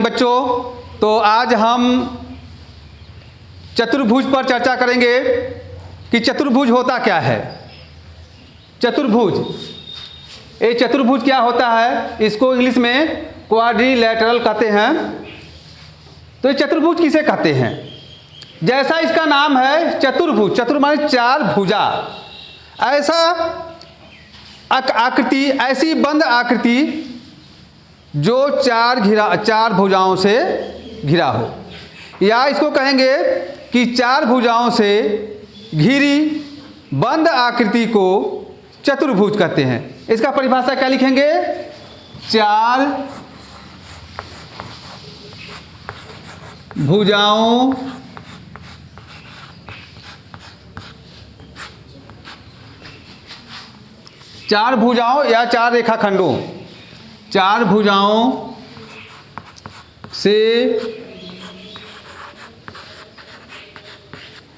बच्चों, तो आज हम चतुर्भुज पर चर्चा करेंगे कि चतुर्भुज होता क्या है। चतुर्भुज, ये चतुर्भुज क्या होता है, इसको इंग्लिश में क्वाड्रिलैटरल कहते हैं। तो ये चतुर्भुज किसे कहते हैं? जैसा इसका नाम है चतुर्भुज, चतुर माने चार भुजा, ऐसा आकृति, ऐसी बंद आकृति जो चार भुजाओं से घिरा हो, या इसको कहेंगे कि चार भुजाओं से घिरी बंद आकृति को चतुर्भुज कहते हैं। इसका परिभाषा क्या लिखेंगे? चार भुजाओं या चार रेखाखंडों, चार भुजाओं से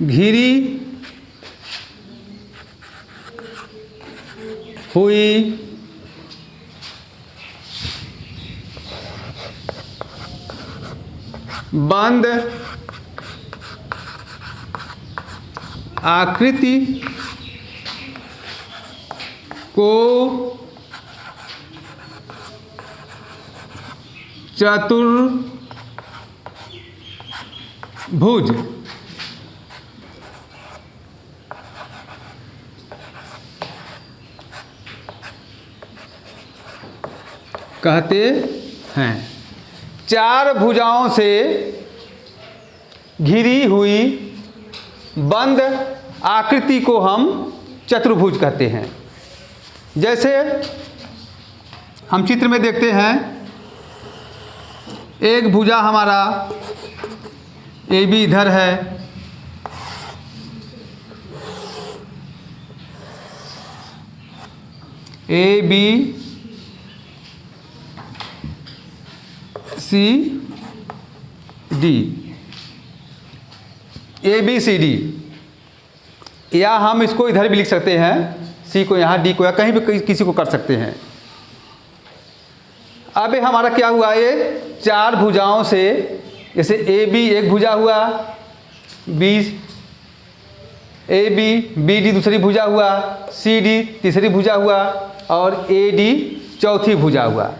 घिरी हुई बंद आकृति को चतुर्भुज कहते हैं। चार भुजाओं से घिरी हुई बंद आकृति को हम चतुर्भुज कहते हैं। जैसे हम चित्र में देखते हैं, एक भुजा हमारा ए बी इधर है, A B C D, A B C D, या हम इसको इधर भी लिख सकते हैं, सी को यहाँ, डी को या कहीं भी किसी को कर सकते हैं। अब हमारा क्या हुआ, ये चार भुजाओं से, जैसे ए बी एक भुजा हुआ, B A B B D दूसरी भुजा हुआ, सी डी तीसरी भुजा हुआ और ए डी चौथी भुजा हुआ।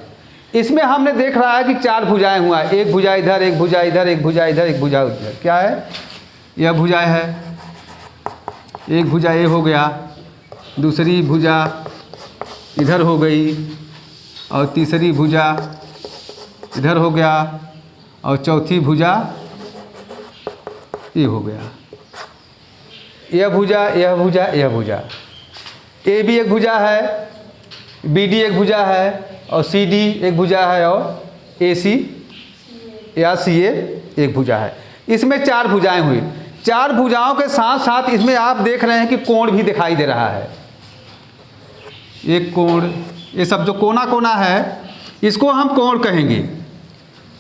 इसमें हमने देख रहा है कि चार भुजाएं हुआ, एक भुजा इधर, एक भुजा इधर, एक भुजा इधर, एक भुजा उधर। क्या है? यह भुजा है, एक भुजा ए हो गया, दूसरी भुजा इधर हो गई और तीसरी भुजा इधर हो गया और चौथी भुजा ये हो गया। यह भुजा, यह भुजा, यह भुजा, ए बी एक भुजा है, बी डी एक भुजा है और सी डी एक भुजा है और ए सी या सी ए एक भुजा है। इसमें चार भुजाएं हुई। चार भुजाओं के साथ साथ इसमें आप देख रहे हैं कि कोण भी दिखाई दे रहा है। एक कोण, ये सब जो कोना कोना है इसको हम कोण कहेंगे।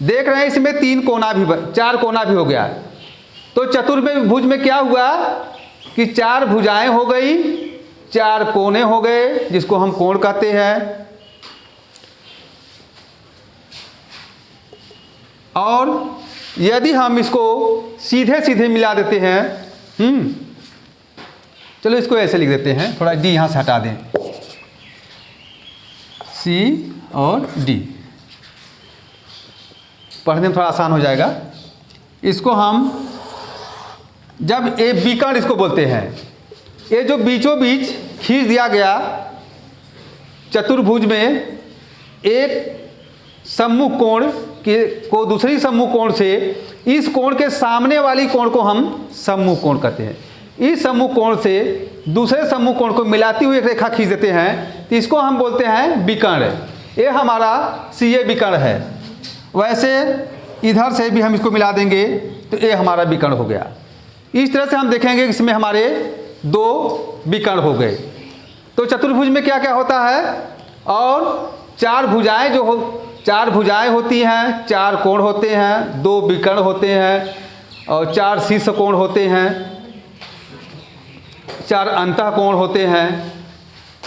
देख रहे हैं इसमें तीन कोना भी, चार कोना भी हो गया। तो चतुर्भुज में क्या हुआ कि चार भुजाएं हो गई, चार कोने हो गए, जिसको हम कोण कहते हैं। और यदि हम इसको सीधे सीधे मिला देते हैं, चलो इसको ऐसे लिख देते हैं, थोड़ा डी यहाँ से हटा दें, सी और डी, पढ़ने में थोड़ा आसान हो जाएगा। इसको हम जब ए बीकर्ण इसको बोलते हैं, ये जो बीचों बीच खींच दिया गया चतुर्भुज में, एक सम्मुख कोण को दूसरी सम्मुख कोण से, इस कोण के सामने वाली कोण को हम सम्मुख कोण कहते हैं। इस सम्मुख कोण से दूसरे सम्मुख कोण को मिलाती हुई एक रेखा खींच देते हैं, तो इसको हम बोलते हैं विकर्ण। ये हमारा सी ए विकर्ण है। वैसे इधर से भी हम इसको मिला देंगे तो ये हमारा विकर्ण हो गया। इस तरह से हम देखेंगे कि इसमें हमारे दो विकर्ण हो गए। तो चतुर्भुज में क्या क्या होता है, और चार भुजाएं चार भुजाएं होती हैं, चार कोण होते हैं, दो विकर्ण होते हैं और चार शीर्ष कोण होते हैं, चार अंतः कोण होते हैं।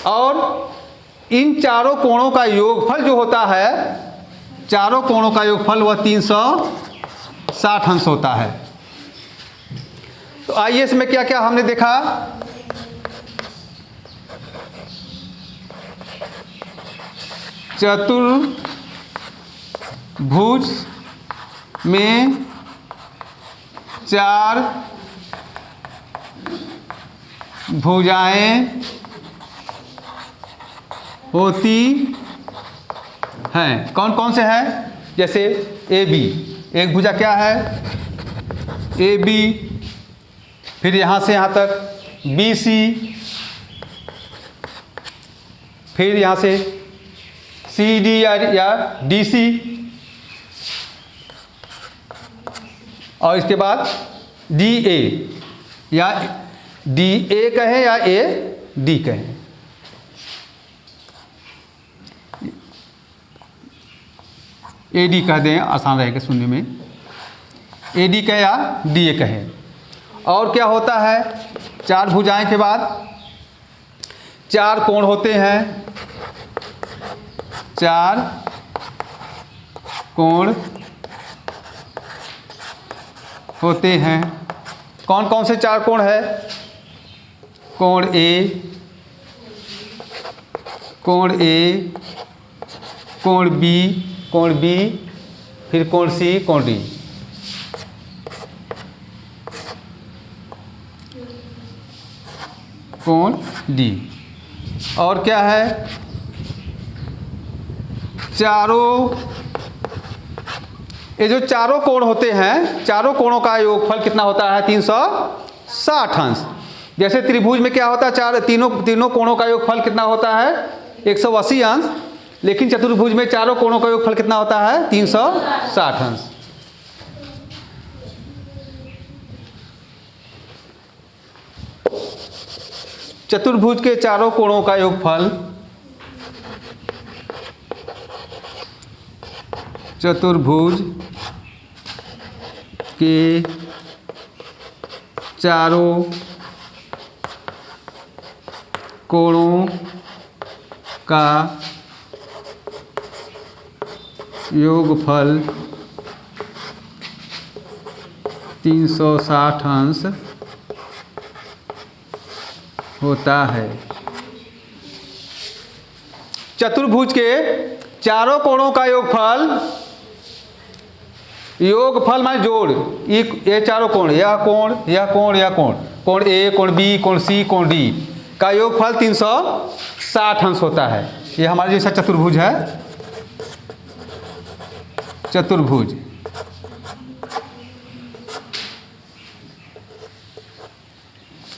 और इन चारों कोणों का योगफल जो होता है चारों कोणों का योगफल वह 360 अंश होता है। तो आइए इसमें क्या क्या हमने देखा। चतुर्भुज में 4 भुजाएं होती हैं। कौन कौन से हैं? जैसे ए बी, एक भुजा क्या है? ए बी, फिर यहाँ से यहाँ तक बी सी, फिर यहाँ से सी डी या डी सी, और इसके बाद डी ए, या डी ए कहें या ए डी कहें। ए डी कह दें, आसान रहेगा सुनने में। ए डी कहें या डी ए कहें। और क्या होता है? 4 भुजाएं के बाद 4 कोण होते हैं। 4 कोण होते हैं। कौन कौन से 4 कोण है? कोण ए, कोण ए, कोण बी, फिर कोण सी, कोण डी। कोण डी। और क्या है? ये जो चारों कोण होते हैं, चारों कोणों का योगफल कितना होता है? 360 अंश। जैसे त्रिभुज में क्या होता है? तीनों कोणों का योगफल कितना होता है? 180 अंश। लेकिन चतुर्भुज में चारों कोणों का योगफल कितना होता है? 360 अंश। चतुर्भुज के चारों कोणों का योगफल, चतुर्भुज के चारों कोणों का योगफल 360 अंश होता है। चतुर्भुज के चारों कोणों का योगफल माने जोड़, ये चारों कोण, यह कोण, यह कोण, यह कोण, कोण ए, कोण बी, कोण सी, कोण डी का योगफल 360 अंश होता है। ये हमारा जैसा चतुर्भुज है। चतुर्भुज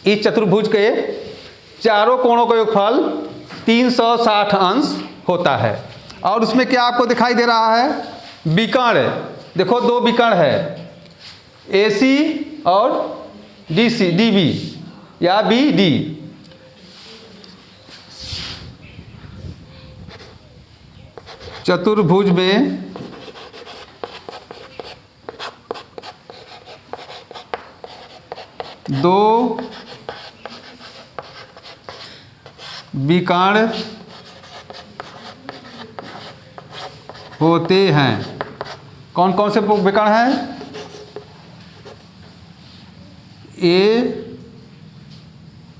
इस चतुर्भुज के चारों कोणों का योगफल 360 अंश होता है। और उसमें क्या आपको दिखाई दे रहा है? विकर्ण। देखो 2 विकर्ण है, AC और DC, DB या BD। चतुर्भुज में दो विकर्ण होते हैं। कौन कौन से विकर्ण हैं?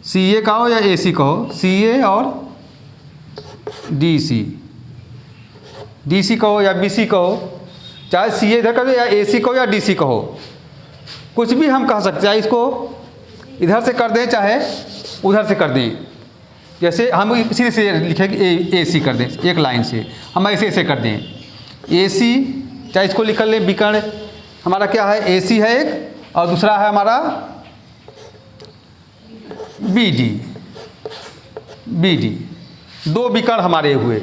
CA कहो या AC कहो, CA और DC कहो या BC कहो, चाहे CA इधर कर दो या AC कहो या DC कहो, कुछ भी हम कह सकते हैं। इसको इधर से कर दें चाहे उधर से कर दें। जैसे हम सीधे से लिखेंगे AC कर दें, एक लाइन से हम ऐसे कर दें AC, चाहे इसको लिख लें विकर्ण। हमारा क्या है? AC है एक, और दूसरा है हमारा BD। 2 विकर्ण हमारे हुए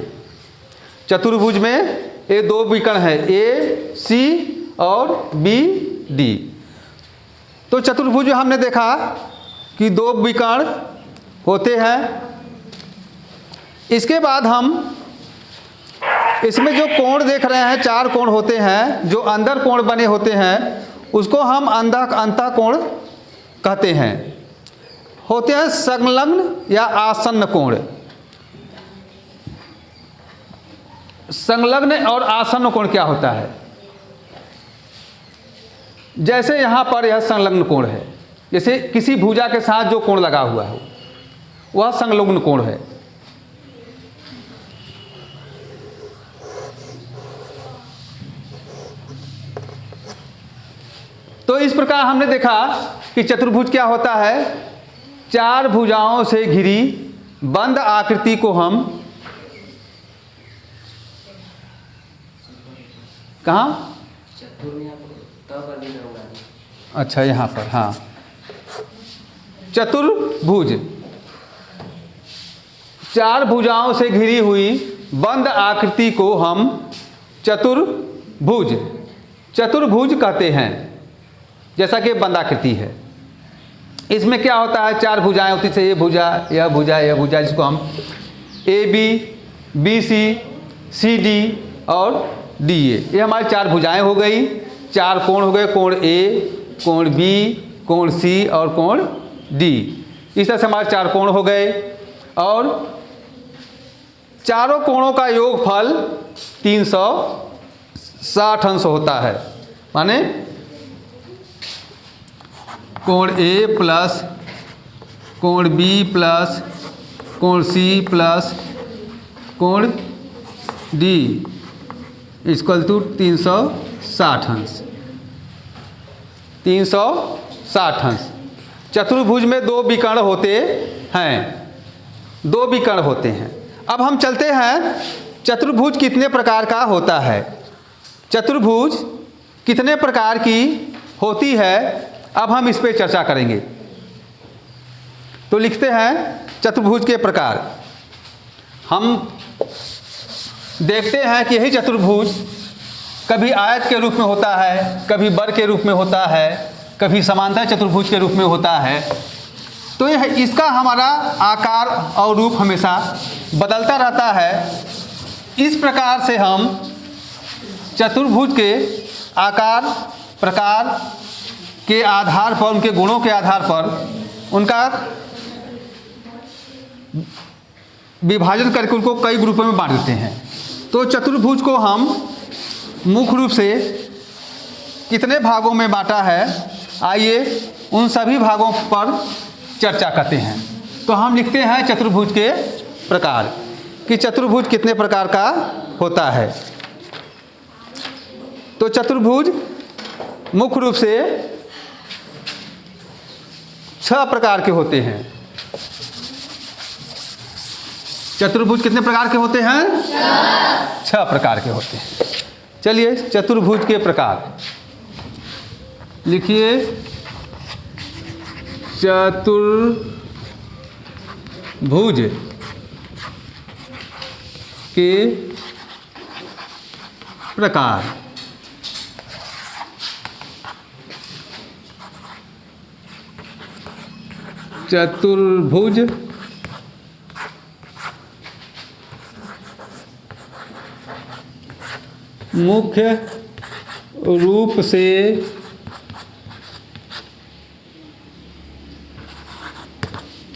चतुर्भुज में। ये 2 विकर्ण है, AC और BD। तो चतुर्भुज में हमने देखा कि 2 विकर्ण होते हैं। इसके बाद हम इसमें जो कोण देख रहे हैं, 4 कोण होते हैं, जो अंदर कोण बने होते हैं, उसको हम अंतःकोण कहते हैं। होते हैं संलग्न या आसन्न कोण। संलग्न और आसन्न कोण क्या होता है? जैसे यहाँ पर यह संलग्न कोण है, जैसे किसी भुजा के साथ जो कोण लगा हुआ है वह संलग्न कोण है। तो इस प्रकार हमने देखा कि चतुर्भुज क्या होता है? चार भुजाओं से घिरी बंद आकृति को हम कहाँ? अच्छा, यहाँ पर, हाँ, चतुर्भुज, चार भुजाओं से घिरी हुई बंद आकृति को हम चतुर्भुज कहते हैं। जैसा कि बंद आकृति है, इसमें क्या होता है? चार भुजाएं होती है, ये भुजा, यह भुजा, यह भुजा, जिसको हम A B C, C D और डी ए, ये हमारी चार भुजाएं हो गई। चार कोण हो गए, कोण ए, कोण बी, कोण सी और कोण डी। इस तरह से हमारे चार कोण हो गए और चारों कोणों का योगफल 360 अंश होता है। माने कोण ए प्लस कोण बी प्लस कोण सी प्लस कोण डी इक्वल टू 360 अंश। 360 अंश। चतुर्भुज में दो विकर्ण होते हैं। अब हम चलते हैं, चतुर्भुज कितने प्रकार का होता है? चतुर्भुज कितने प्रकार की होती है, अब हम इस पर चर्चा करेंगे। तो लिखते हैं चतुर्भुज के प्रकार। हम देखते हैं कि यही चतुर्भुज कभी आयत के रूप में होता है, कभी वर्ग के रूप में होता है, कभी समांतर चतुर्भुज के रूप में होता है। तो यह इसका हमारा आकार और रूप हमेशा बदलता रहता है। इस प्रकार से हम चतुर्भुज के आकार, प्रकार के आधार पर, उनके गुणों के आधार पर उनका विभाजन करके उनको कई ग्रुपों में बांट देते हैं। तो चतुर्भुज को हम मुख्य रूप से कितने भागों में बांटा है, आइए उन सभी भागों पर चर्चा करते हैं। तो हम लिखते हैं चतुर्भुज के प्रकार कि चतुर्भुज कितने प्रकार का होता है। तो चतुर्भुज मुख्य रूप से 6 प्रकार के होते हैं। चतुर्भुज कितने प्रकार के होते हैं? 6 प्रकार के होते हैं। चलिए चतुर्भुज के प्रकार लिखिए। चतुर्भुज के प्रकार। चतुर्भुज मुख्य रूप से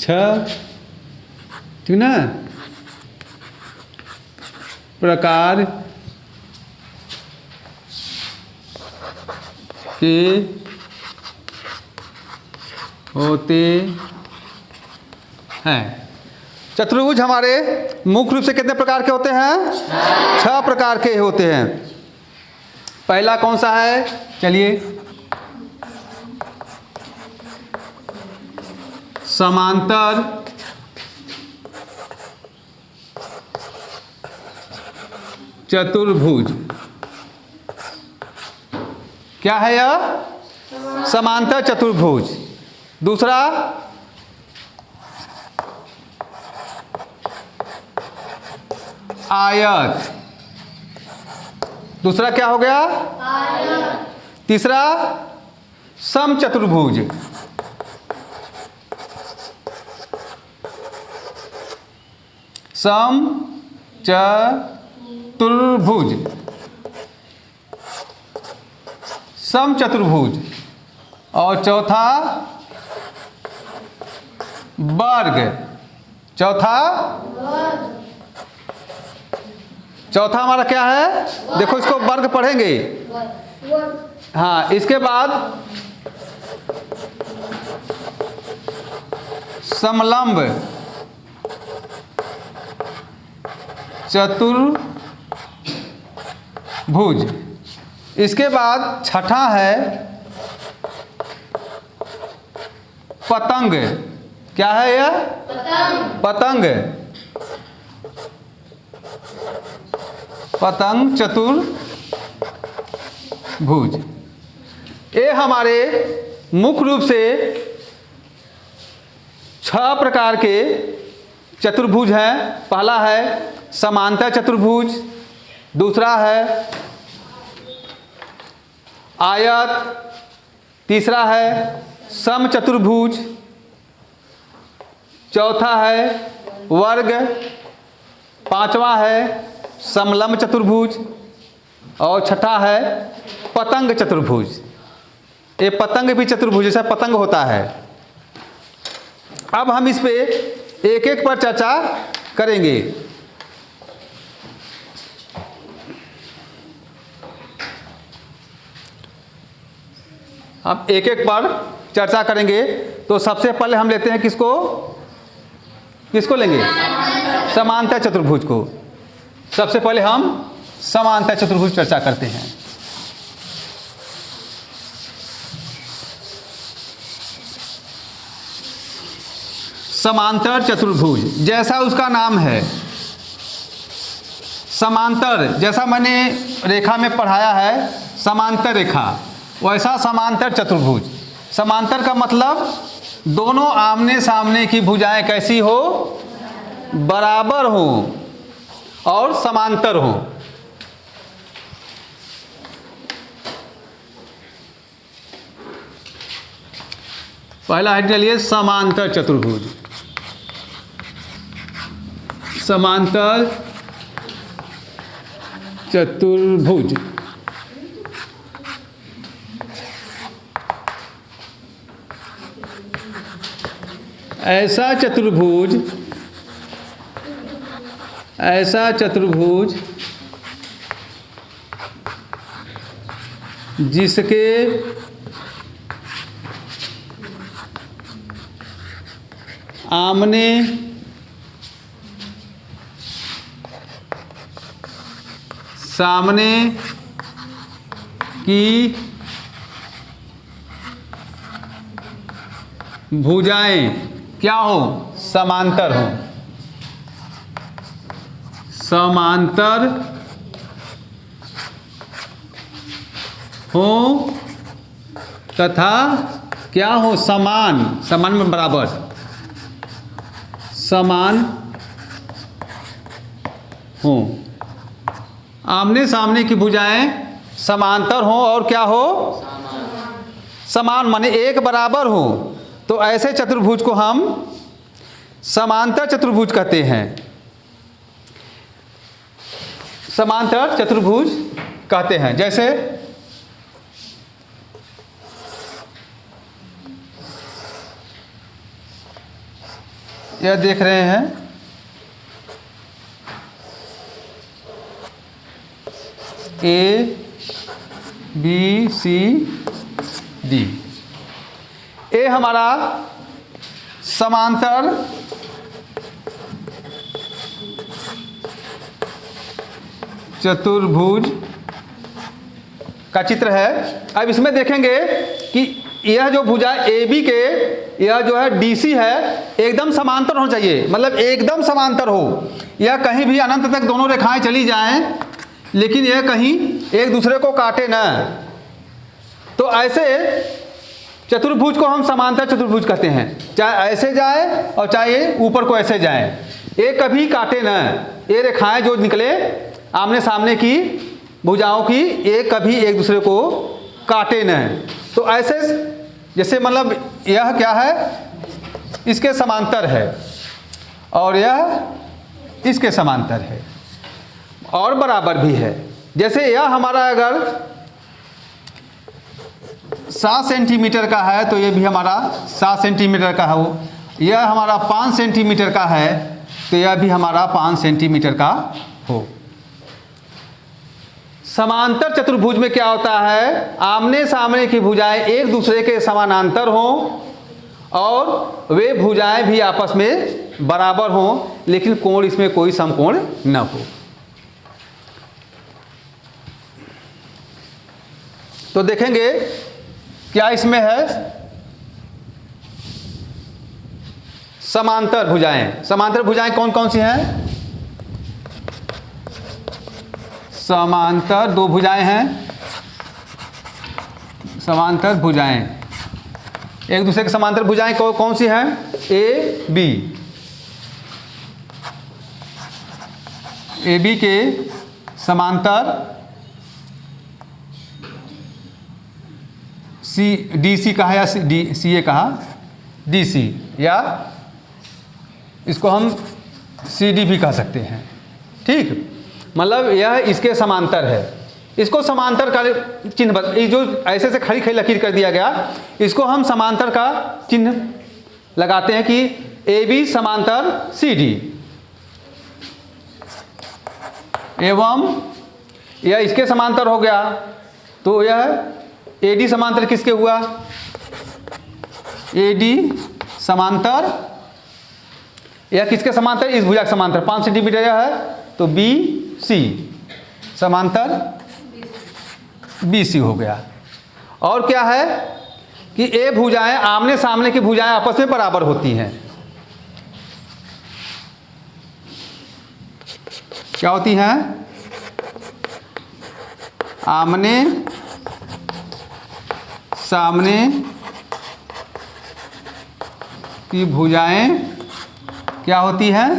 6, ठीक ना, प्रकार के होते हैं। चतुर्भुज हमारे मुख्य रूप से कितने प्रकार के होते हैं? 6 प्रकार के होते हैं। पहला कौन सा है? चलिए, समांतर चतुर्भुज। क्या है यह? समांतर चतुर्भुज। दूसरा आयत। दूसरा क्या हो गया? आयत। तीसरा समचतुर्भुज। समचतुर्भुज। समचतुर्भुज। और चौथा वर्ग। चौथा चौथा हमारा क्या है, देखो इसको वर्ग पढ़ेंगे। हाँ, इसके बाद समलंब चतुर्भुज। इसके बाद छठा है पतंग। क्या है यह? पतंग। पतंग चतुर्भुज। ये हमारे मुख्य रूप से 6 प्रकार के चतुर्भुज हैं। पहला है समांतर चतुर्भुज, दूसरा है आयत, तीसरा है सम चतुर्भुज, चौथा है वर्ग, पांचवा है समलंब चतुर्भुज और छठा है पतंग चतुर्भुज। ये पतंग भी चतुर्भुज जैसा पतंग होता है। अब हम इस पे एक एक पर चर्चा करेंगे। अब एक एक पर चर्चा करेंगे। तो सबसे पहले हम लेते हैं किसको लेंगे? समांतर चतुर्भुज को। सबसे पहले हम समांतर चतुर्भुज चर्चा करते हैं। समांतर चतुर्भुज जैसा उसका नाम है, समांतर, जैसा मैंने रेखा में पढ़ाया है समांतर रेखा, वैसा समांतर चतुर्भुज। समांतर का मतलब दोनों आमने सामने की भुजाएं कैसी हो? बराबर हो और समांतर हो। पहला हेड ले लिए समांतर चतुर्भुज। समांतर चतुर्भुज ऐसा चतुर्भुज जिसके आमने सामने की भुजाएं क्या हो? समांतर हो। समांतर हो तथा क्या हो? समान, समान में बराबर, समान हो। आमने सामने की भुजाएं समांतर हो और क्या हो? समान माने एक बराबर हो। तो ऐसे चतुर्भुज को हम समांतर चतुर्भुज कहते हैं। समांतर चतुर्भुज कहते हैं। जैसे यह देख रहे हैं, ए बी सी डी, ये हमारा समांतर चतुर्भुज का चित्र है। अब इसमें देखेंगे कि यह जो भुजा ए बी के, यह जो है डी सी है, एकदम समांतर होना चाहिए, मतलब एकदम समांतर हो। यह कहीं भी अनंत तक दोनों रेखाएं चली जाएं, लेकिन यह कहीं एक दूसरे को काटे ना। तो ऐसे चतुर्भुज को हम समांतर चतुर्भुज कहते हैं। चाहे ऐसे जाए और चाहे ऊपर को ऐसे जाए, ये कभी काटे ना। ये रेखाएं जो निकले आमने सामने की भुजाओं की, ये कभी एक दूसरे को काटे ना। तो ऐसे जैसे मतलब यह क्या है? इसके समांतर है और यह इसके समांतर है और बराबर भी है। जैसे यह हमारा अगर 7 सेंटीमीटर का है तो ये भी हमारा 7 सेंटीमीटर का हो। यह हमारा 5 सेंटीमीटर का है तो यह भी हमारा 5 सेंटीमीटर का हो। समांतर चतुर्भुज में क्या होता है, आमने सामने की भुजाएं एक दूसरे के समानांतर हों और वे भुजाएं भी आपस में बराबर हों, लेकिन कोण इसमें कोई समकोण न हो। तो देखेंगे क्या इसमें है, समांतर भुजाएं। समांतर भुजाएं कौन कौन सी हैं? समांतर दो भुजाएं हैं, समांतर भुजाएं एक दूसरे के समांतर भुजाएं कौन सी हैं? A B. ए बी के समांतर सी डी सी कहा या डी सी ए कहा, डी सी, या इसको हम सी डी भी कह सकते हैं। ठीक, मतलब यह इसके समांतर है। इसको समांतर का चिन्ह, जो ऐसे से खड़ी खड़ी लकीर कर दिया गया, इसको हम समांतर का चिन्ह लगाते हैं कि ए बी समांतर सी डी, एवं यह इसके समांतर हो गया तो यह ए डी समांतर किसके हुआ? ए डी समांतर, यह किसके समांतर? इस भुजा के समांतर 5 सेंटीमीटर यह है, तो बी सी समांतर बी सी हो गया। और क्या है कि ए भुजाएं आमने सामने की भुजाएं आपस में बराबर होती हैं। क्या होती हैं? आमने सामने की भुजाएं क्या होती हैं?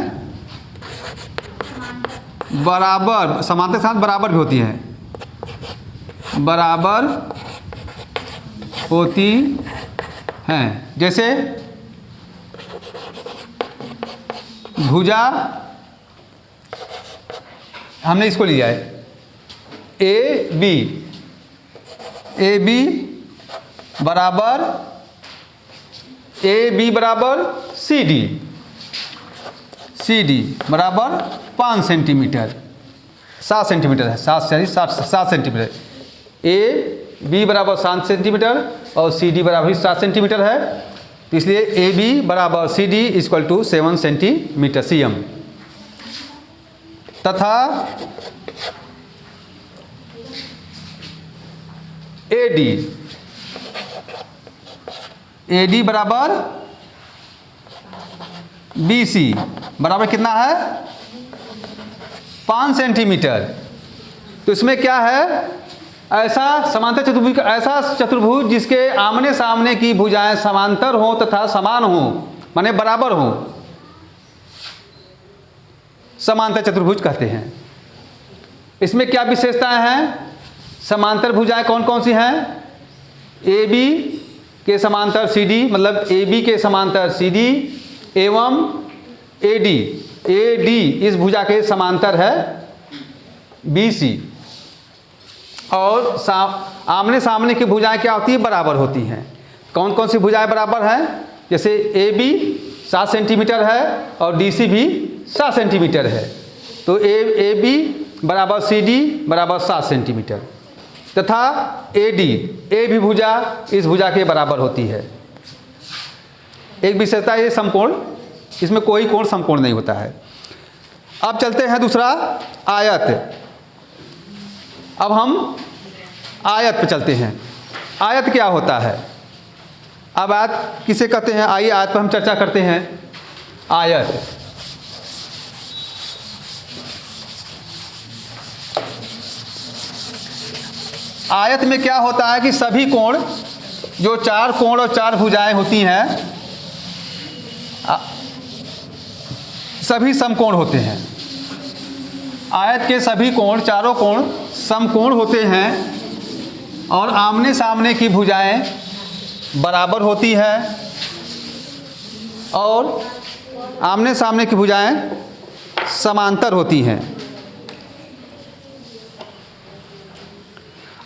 बराबर, समांतर के साथ बराबर भी होती हैं, बराबर होती हैं। जैसे भुजा, हमने इसको लिया है ए बी बराबर ए बी बराबर सी डी बराबर 5 सेंटीमीटर, 7 सेंटीमीटर है, 7 सेंटीमीटर। ए बी बराबर 7 सेंटीमीटर और सी डी बराबर 7 सेंटीमीटर है, तो इसलिए ए बी बराबर C D equal to 7 centimetre CM। तथा ए डी बराबर बी सी बराबर कितना है? 5 सेंटीमीटर। तो इसमें क्या है, ऐसा समांतर चतुर्भुज, ऐसा चतुर्भुज जिसके आमने सामने की भुजाएं समांतर हो तथा समान हो, माने बराबर हो, समांतर चतुर्भुज कहते हैं। इसमें क्या विशेषताएं हैं? समांतर भुजाएं कौन कौन सी हैं? ए बी के समांतर सी डी, मतलब ए बी के समांतर सी डी एवं ए डी इस भुजा के समांतर है बी सी। और आमने सामने की भुजाएं क्या होती है? बराबर होती हैं। कौन कौन सी भुजाएं बराबर हैं? जैसे ए बी 7 सेंटीमीटर है और डी सी भी 7 सेंटीमीटर है, तो ए बी बराबर सी डी बराबर 7 सेंटीमीटर। तथा ए भी भुजा इस भुजा के बराबर होती है। एक विशेषता ये समकोण, इसमें कोई कोण समकोण नहीं होता है। अब चलते हैं दूसरा, आयत। अब हम आयत पे चलते हैं। आयत क्या होता है? अब आयत किसे कहते हैं? आइए आयत पर हम चर्चा करते हैं। आयत, आयत में क्या होता है कि सभी कोण, जो 4 कोण और 4 भुजाएं होती हैं, सभी समकोण होते हैं। आयत के सभी कोण, चारों कोण समकोण होते हैं और आमने सामने की भुजाएं बराबर होती है और आमने सामने की भुजाएं समांतर होती हैं।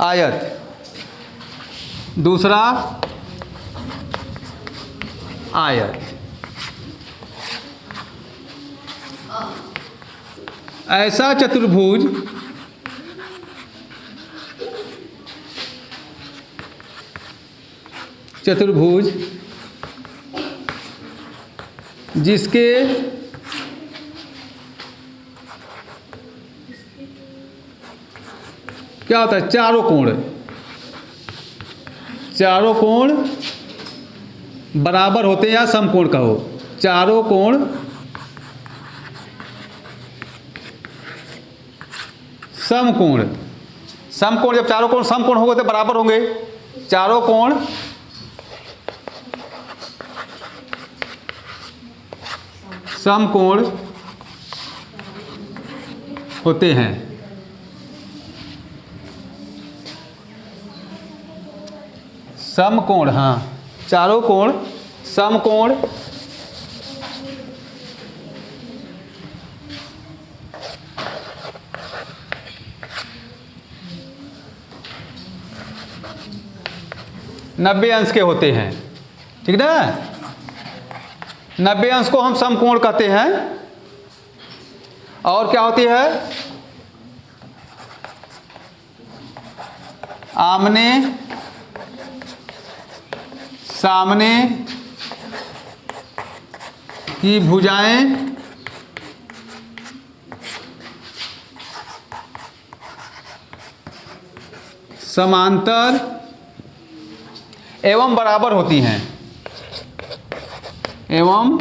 आयत। दूसरा, आयत ऐसा चतुर्भुज चतुर्भुज जिसके क्या होता है, चारों कोण बराबर होते हैं या समकोण कहो, चारों कोण समकोण, जब चारों कोण समकोण होंगे तो बराबर होंगे, चारों कोण समकोण होते हैं। समकोण, हाँ, चारों कोण समकोण नब्बे अंश के होते हैं, ठीक ना। 90 अंश को हम समकोण कहते हैं। और क्या होती है, आमने सामने की भुजाएं समांतर एवं बराबर होती हैं, एवं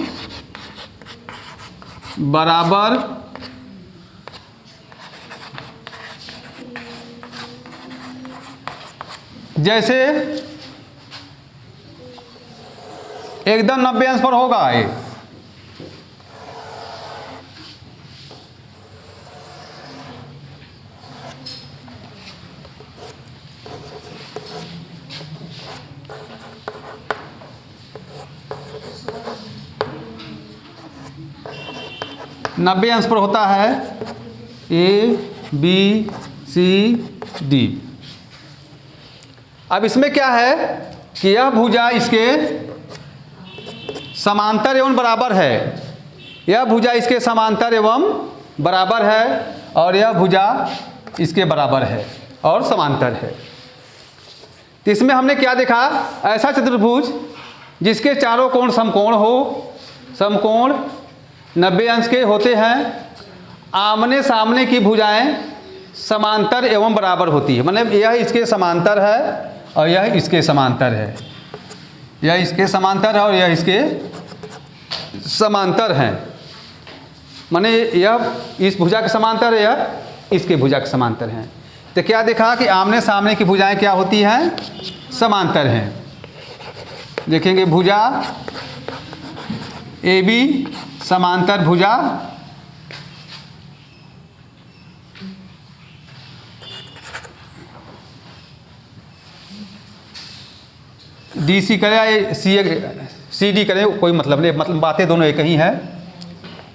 बराबर जैसे एकदम 90 अंश पर होगा ये, नब्बे अंश पर होता है ए बी सी डी। अब इसमें क्या है कि यह भुजा इसके समांतर एवं बराबर है, यह भुजा इसके समांतर एवं बराबर है, और यह भुजा इसके बराबर है और समांतर है। तो इसमें हमने क्या देखा, ऐसा चतुर्भुज जिसके चारों कोण समकोण हो, समकोण 90 अंश के होते हैं, आमने सामने की भुजाएं समांतर एवं बराबर होती है, मतलब यह इसके समांतर है और यह इसके समांतर है, यह इसके समांतर है और यह इसके समांतर है, माने यह इस भुजा के समांतर है, यह इसके भुजा के समांतर हैं। तो क्या देखा कि आमने सामने की भुजाएं क्या होती हैं, समांतर हैं। देखेंगे भुजा ए बी समांतर भुजा डी सी करें या सी डी करें, कोई मतलब नहीं, मतलब बातें दोनों एक ही हैं,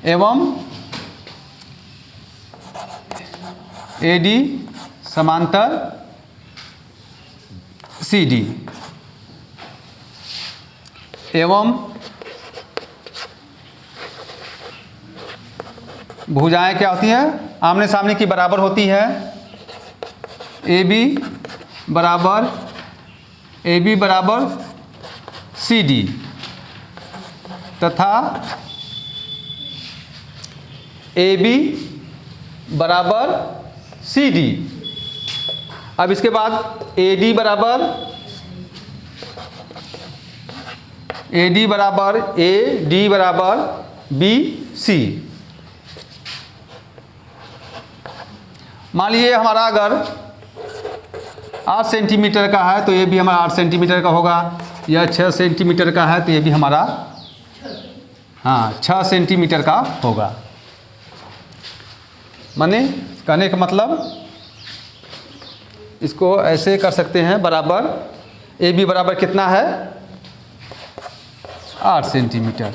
एवं ए डी समांतर सी डी, एवं भुजाएं क्या होती हैं, आमने सामने की बराबर होती है, ए बी बराबर सी डी तथा ए बी बराबर सी डी। अब इसके बाद ए डी बराबर बी सी। मान लीजिए हमारा अगर 8 सेंटीमीटर का है तो ये भी हमारा 8 सेंटीमीटर का होगा, या 6 सेंटीमीटर का है तो ये भी हमारा 6 सेंटीमीटर का होगा। माने कहने का मतलब इसको ऐसे कर सकते हैं, बराबर ए बी बराबर कितना है 8 सेंटीमीटर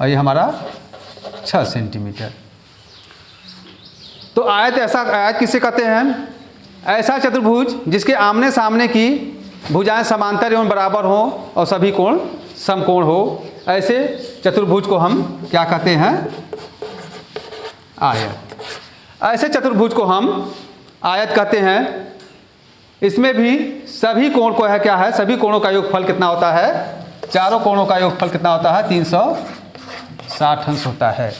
और ये हमारा 6 सेंटीमीटर। तो आयत किसे कहते हैं, ऐसा चतुर्भुज जिसके आमने सामने की भुजाएं समांतर एवं बराबर हो और सभी कोण समकोण हो, ऐसे चतुर्भुज को हम क्या कहते हैं, आयत। ऐसे चतुर्भुज को हम आयत कहते हैं। इसमें भी सभी कोण को है क्या है, सभी कोणों का योगफल कितना होता है, चारों कोणों का योगफल कितना होता है, 360 अंश होता है।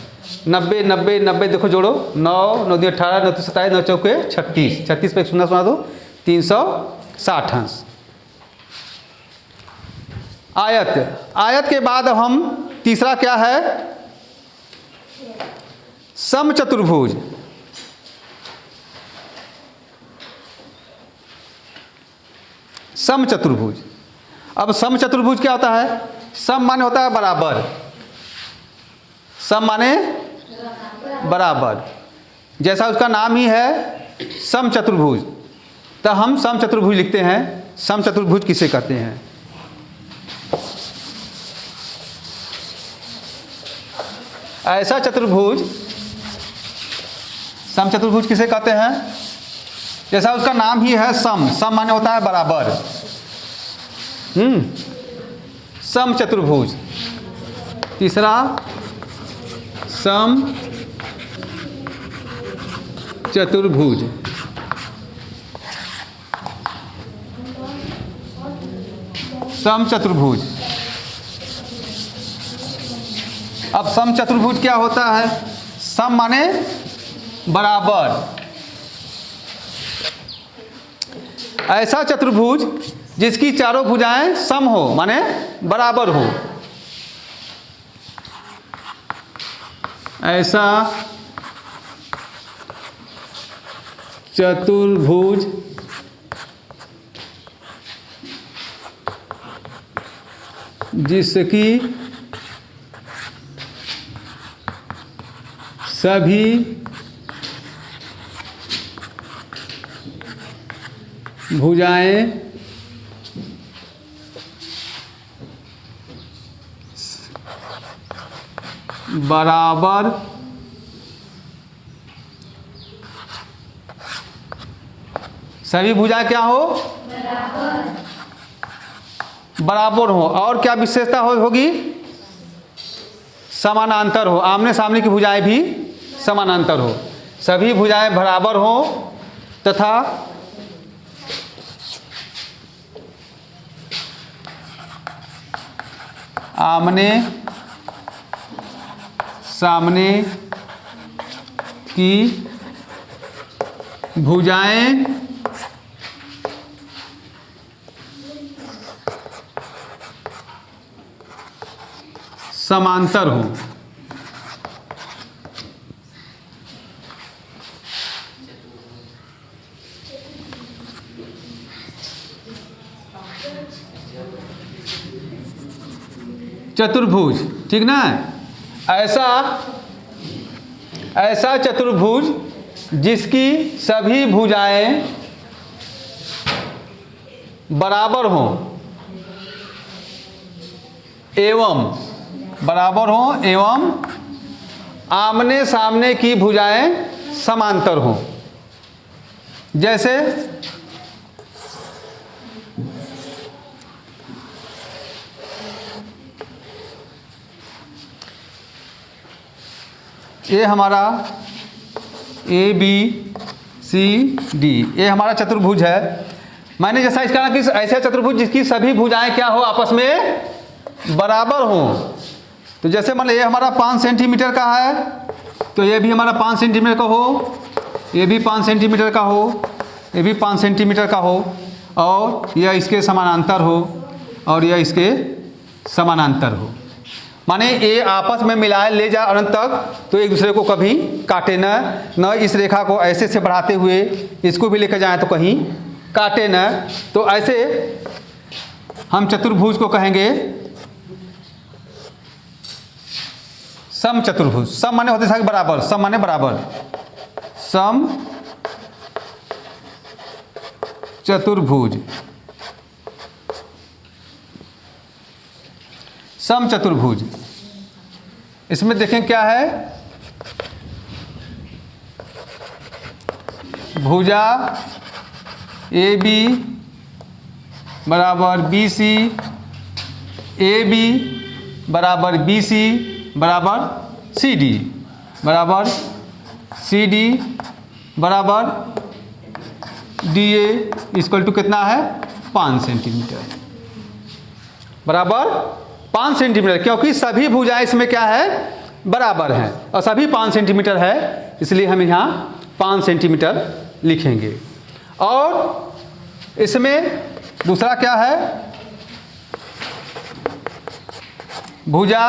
90 90 90 देखो जोड़ो, 9 9 18 9 27 9 चौके 36, 36 पे एक शून्य सुना दो, 360 अंश। आयत, आयत के बाद हम तीसरा क्या है, समचतुर्भुज। समचतुर्भुज, अब समचतुर्भुज क्या होता है, सम माने होता है बराबर, सम माने बराबर, जैसा उसका नाम ही है समचतुर्भुज, तो हम समचतुर्भुज लिखते हैं। समचतुर्भुज किसे कहते हैं, ऐसा चतुर्भुज, समचतुर्भुज किसे कहते हैं, जैसा उसका नाम ही है सम, सम माने होता है बराबर, समचतुर्भुज। तीसरा सम चतुर्भुज, समचतुर्भुज। अब समचतुर्भुज क्या होता है, सम माने बराबर, ऐसा चतुर्भुज जिसकी चारों भुजाएं सम हो माने बराबर हो, ऐसा चतुर्भुज जिसकी सभी भुजाएं बराबर सभी भुजाएं क्या हो, बराबर हो, और क्या विशेषता होगी, समानांतर हो, आमने सामने की भुजाएं भी समानांतर हो, सभी भुजाएं बराबर हो तथा आमने सामने की भुजाएं समांतर हो। चतुर्भुज, ठीक ना, ऐसा चतुर्भुज जिसकी सभी भुजाएं बराबर हों एवं बराबर हों एवं आमने सामने की भुजाएं समांतर हों। जैसे ये हमारा ए बी सी डी, ये हमारा चतुर्भुज है। मैंने जैसा इसका ना कि ऐसे चतुर्भुज जिसकी सभी भुजाएं क्या हो, आपस में बराबर हो। तो जैसे मान ये हमारा 5 सेंटीमीटर का है, तो ये भी हमारा 5 सेंटीमीटर का हो, ये भी 5 सेंटीमीटर का हो, ये भी 5 सेंटीमीटर का हो, और यह इसके समानांतर हो, और यह इसके समानांतर हो। माने ये आपस में मिलाए ले जा अनंत तक, तो एक दूसरे को कभी काटे न इस रेखा को ऐसे से बढ़ाते हुए इसको भी लेकर जाएं तो कहीं काटे न। तो ऐसे हम चतुर्भुज को कहेंगे सम चतुर्भुज। सम माने होते हैं बराबर, सम माने बराबर, सम चतुर्भुज, सम चतुर्भुज। इसमें देखें क्या है, भुजा ए बी बराबर बी सी, ए बी बराबर बी सी बराबर सी डी, बराबर सी डी बराबर DA इक्वल टू कितना है 5 सेंटीमीटर, बराबर 5 सेंटीमीटर, क्योंकि सभी भुजाएं इसमें क्या है बराबर हैं और सभी 5 सेंटीमीटर है, इसलिए हम यहाँ 5 सेंटीमीटर लिखेंगे। और इसमें दूसरा क्या है, भुजा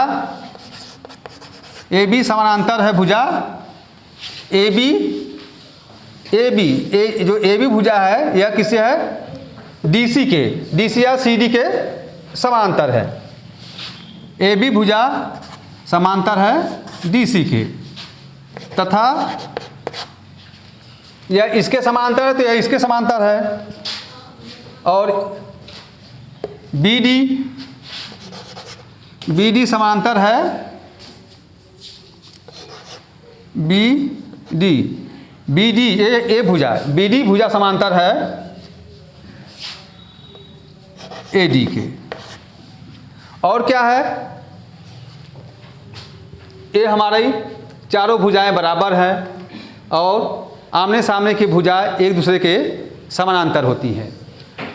AB समानांतर है भुजा AB जो AB भुजा है यह किससे है DC या CD के समांतर है। AB भुजा समांतर है DC के, तथा यह इसके समांतर है तो यह इसके समांतर है। और BD समांतर है BD ए भुजा, BD भुजा समांतर है AD के। और क्या है, ये हमारी चारों भुजाएं बराबर हैं और आमने सामने की भुजाएं एक दूसरे के समानांतर होती हैं।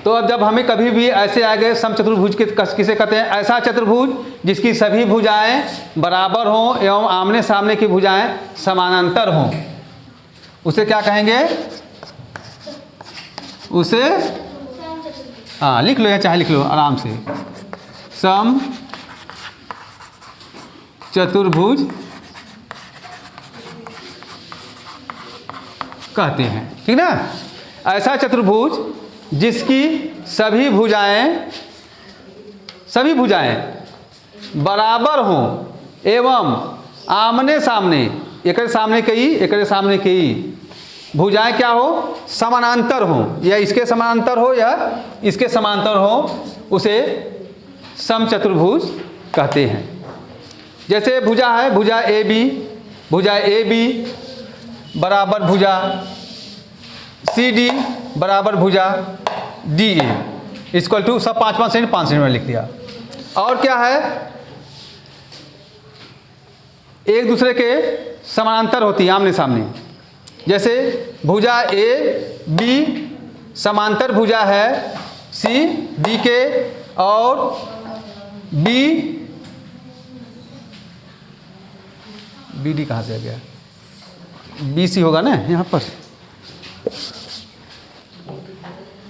तो अब जब हमें कभी भी ऐसे आ गए समचतुर्भुज के किसे कहते हैं, ऐसा चतुर्भुज जिसकी सभी भुजाएं बराबर हों एवं आमने सामने की भुजाएं समानांतर हों, उसे क्या कहेंगे, उसे हाँ लिख लो या चाहे लिख लो आराम से, सम चतुर्भुज कहते हैं, ठीक ना। ऐसा चतुर्भुज जिसकी सभी भुजाएं बराबर हों एवं आमने सामने एक सामने कई भुजाएं क्या हो समानांतर हो, या इसके समानांतर हो या इसके समांतर हो, उसे समचतुर्भुज कहते हैं। जैसे भुजा है भुजा AB बराबर भुजा CD बराबर भुजा DA इक्वल टू सब 5 सेंटीमीटर लिख दिया। और क्या है, एक दूसरे के समानांतर होती है आमने सामने। जैसे भुजा AB समांतर भुजा है CD के और BD कहाँ से आ गया, BC होगा ना यहाँ पर,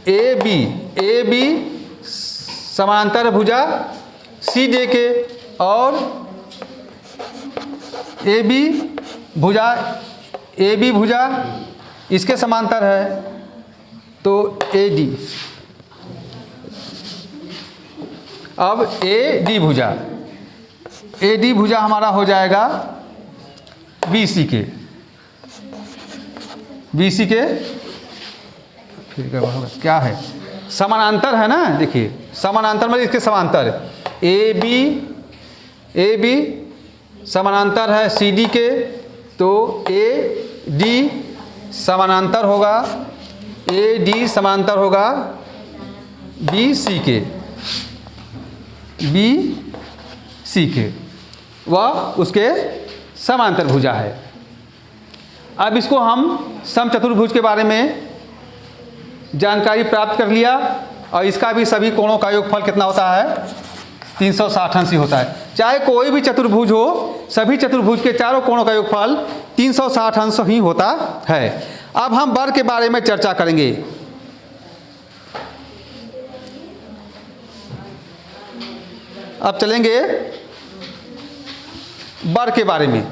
AB समांतर भुजा CD के और AB भुजा इसके समांतर है तो AD। अब AD भुजा हमारा हो जाएगा BC के फिर क्या है समानांतर है ना, देखिए समानांतर मतलब इसके समांतर AB समानांतर है CD के तो AD समानांतर होगा BC के वह उसके समांतर भुजा है। अब इसको हम समचतुर्भुज के बारे में जानकारी प्राप्त कर लिया और इसका भी सभी कोणों का योगफल कितना होता है 360 अंश ही होता है। चाहे कोई भी चतुर्भुज हो, सभी चतुर्भुज के चारों कोणों का योगफल 360 अंश ही होता है। अब हम वर्ग के बारे में चर्चा करेंगे। अब चलेंगे वर्ग के बारे में।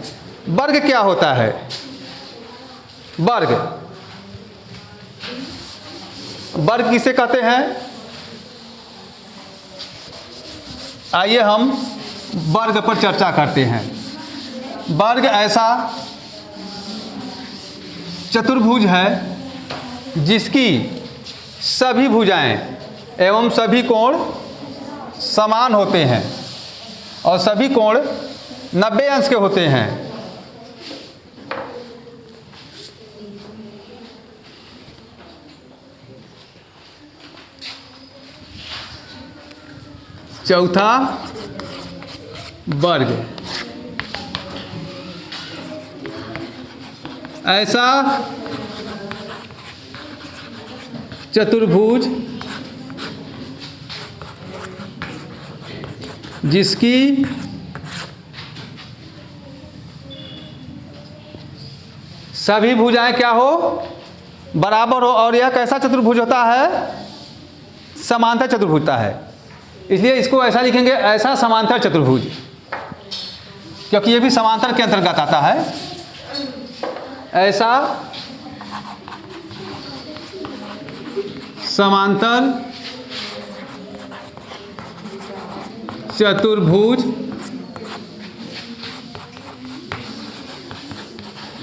वर्ग क्या होता है, वर्ग किसे कहते हैं, आइए हम वर्ग पर चर्चा करते हैं। वर्ग ऐसा चतुर्भुज है जिसकी सभी भुजाएं एवं सभी कोण समान होते हैं और सभी कोण 90 अंश के होते हैं। चौथा वर्ग ऐसा चतुर्भुज जिसकी सभी भुजाएं क्या हो, बराबर हो। और यह कैसा चतुर्भुज होता है, समांतर चतुर्भुज होता है। इसलिए इसको ऐसा लिखेंगे, ऐसा समांतर चतुर्भुज, क्योंकि ये भी समांतर के अंतर्गत आता है। ऐसा समांतर चतुर्भुज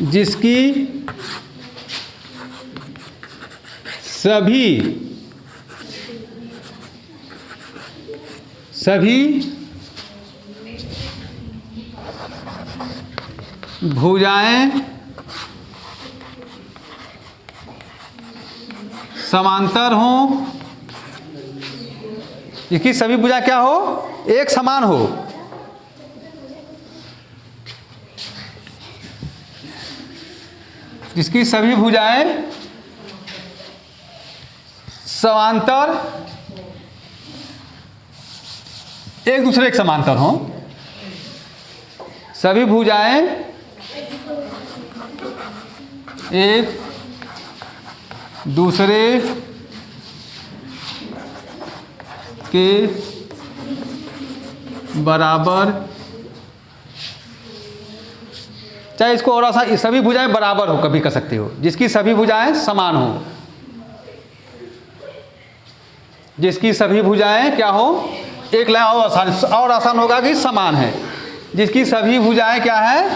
जिसकी सभी भुजाएं समांतर हों, इसकी सभी भुजाएं क्या हो, एक समान हो। जिसकी सभी भुजाएं समांतर एक दूसरे के समांतर हों, सभी भुजाएं एक दूसरे के बराबर, चाहे इसको और आसान, सभी भुजाएं बराबर हो कभी कर सकते हो, जिसकी सभी भुजाएं समान हो, जिसकी सभी भुजाएं क्या हो, एक लाइन और आसान होगा कि समान है, जिसकी सभी भुजाएं क्या है,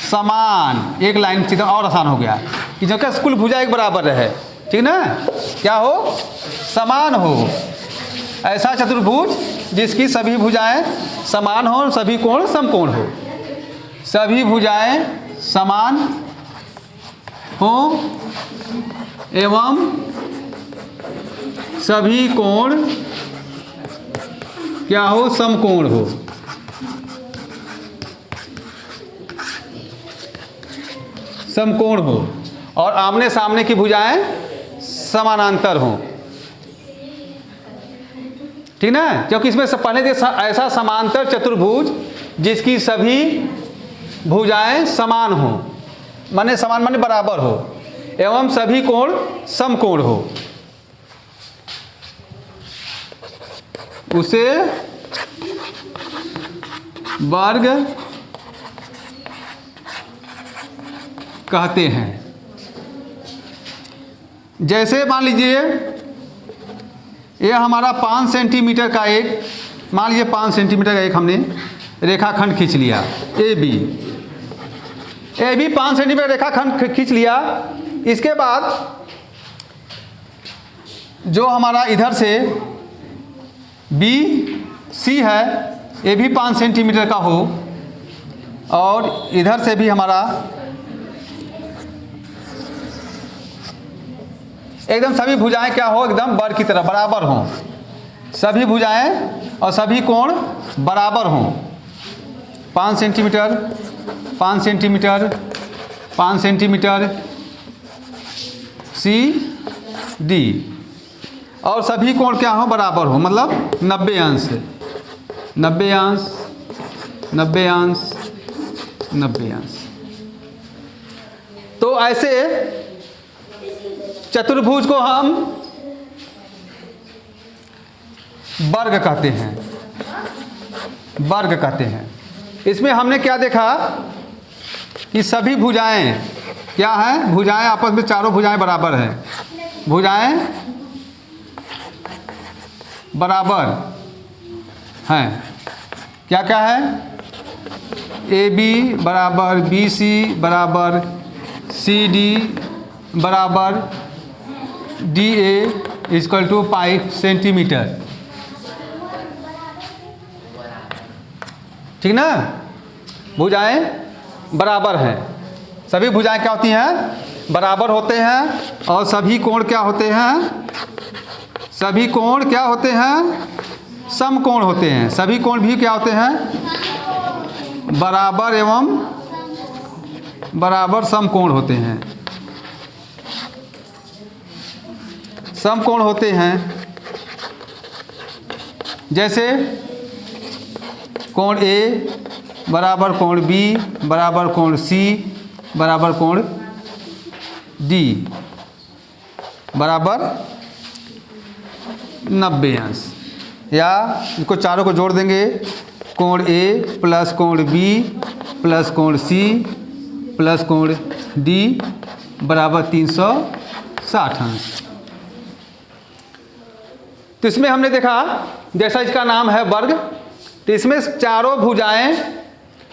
समान, एक लाइन सीधा और आसान हो गया कि जो क्या कुल भुजा एक बराबर रहे, ठीक ना, क्या हो, समान हो। ऐसा चतुर्भुज जिसकी सभी भुजाएं समान हो, सभी कोण समकोण हो, सभी भुजाएं समान हो एवं सभी कोण क्या हो, समकोण हो। समकोण हो और आमने सामने की भुजाएं समानांतर हों, ठीक ना, क्योंकि इसमें पहले ऐसा समांतर चतुर्भुज जिसकी सभी भुजाएं समान हो, माने समान माने बराबर हो, एवं सभी कोण समकोण हो, उसे वर्ग कहते हैं। जैसे मान लीजिए यह हमारा 5 सेंटीमीटर का एक, मान लीजिए 5 सेंटीमीटर का एक हमने रेखाखंड खींच लिया, ए बी 5 सेंटीमीटर रेखाखंड खींच लिया। इसके बाद जो हमारा इधर से बी सी है, ये भी 5 सेंटीमीटर का हो, और इधर से भी हमारा एकदम सभी भुजाएं क्या हो, एकदम वर्ग की तरह बराबर हों, सभी भुजाएं और सभी कोण बराबर हों। 5 centimetre 5 centimetre 5 centimetre C D, और सभी कोण क्या हो, बराबर हो, मतलब 90 अंश 90 अंश 90 अंश 90 अंश। तो ऐसे चतुर्भुज को हम वर्ग कहते हैं, वर्ग कहते हैं। इसमें हमने क्या देखा कि सभी भुजाएं क्या हैं, भुजाएं आपस में चारों भुजाएं बराबर हैं, भुजाएं बराबर हैं। क्या क्या है, ए बी बराबर बी सी बराबर सी डी बराबर D A equal to 5 centimetre, ठीक ना। भुजाएं बराबर हैं, सभी भुजाएं क्या होती हैं, बराबर होते हैं, और सभी कोण क्या होते हैं, सभी कोण क्या होते हैं, समकोण होते हैं। सभी कोण भी क्या होते हैं, बराबर एवं बराबर समकोण होते हैं। समकोण होते हैं, जैसे कोण ए बराबर कोण बी बराबर कोण सी बराबर कोण डी बराबर 90 अंश, या इसको चारों को जोड़ देंगे, कोण ए प्लस कोण बी प्लस कोण सी प्लस कोण डी बराबर 360 अंश। तो इसमें हमने देखा, जैसा इसका नाम है वर्ग, तो इसमें चारों भुजाएं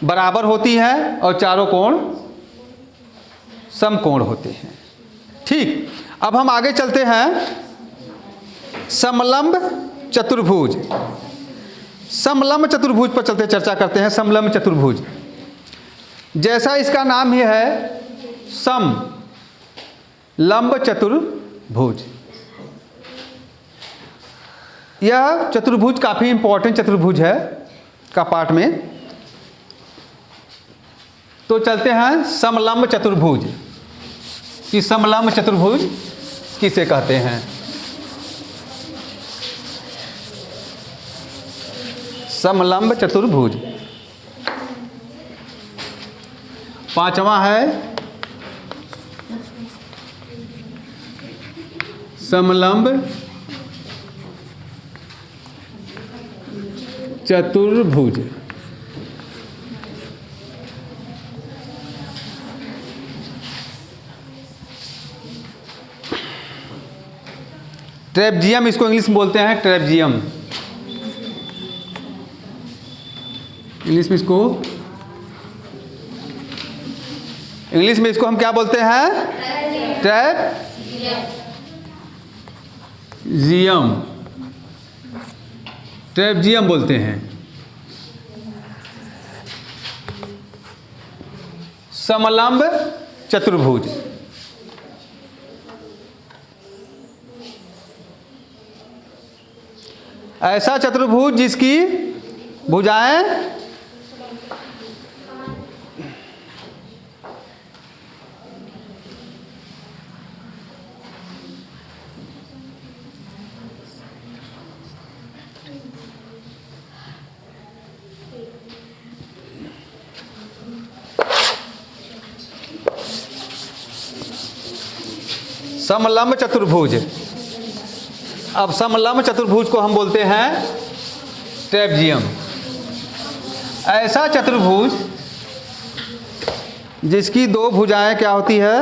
बराबर होती हैं और चारों कोण समकोण होते हैं। ठीक, अब हम आगे चलते हैं समलंब चतुर्भुज। समलंब चतुर्भुज पर चलते चर्चा करते हैं। समलंब चतुर्भुज, जैसा इसका नाम ही है सम लंब चतुर्भुज। यह चतुर्भुज काफ़ी इंपॉर्टेंट चतुर्भुज है का पाठ में। तो चलते हैं समलंब चतुर्भुज कि समलंब चतुर्भुज किसे कहते हैं। समलंब चतुर्भुज पांचवा है समलंब चतुर्भुज। ट्रेपजियम इसको इंग्लिश में बोलते हैं, ट्रेपजियम। इंग्लिश में इसको हम क्या बोलते हैं? ट्रेपजियम, ट्रेपजियम बोलते हैं। समलंब चतुर्भुज, ऐसा चतुर्भुज जिसकी भुजाएं समलंब चतुर्भुज। अब समलंब चतुर्भुज को हम बोलते हैं ट्रेपजियम। ऐसा चतुर्भुज जिसकी दो भुजाएं क्या होती है?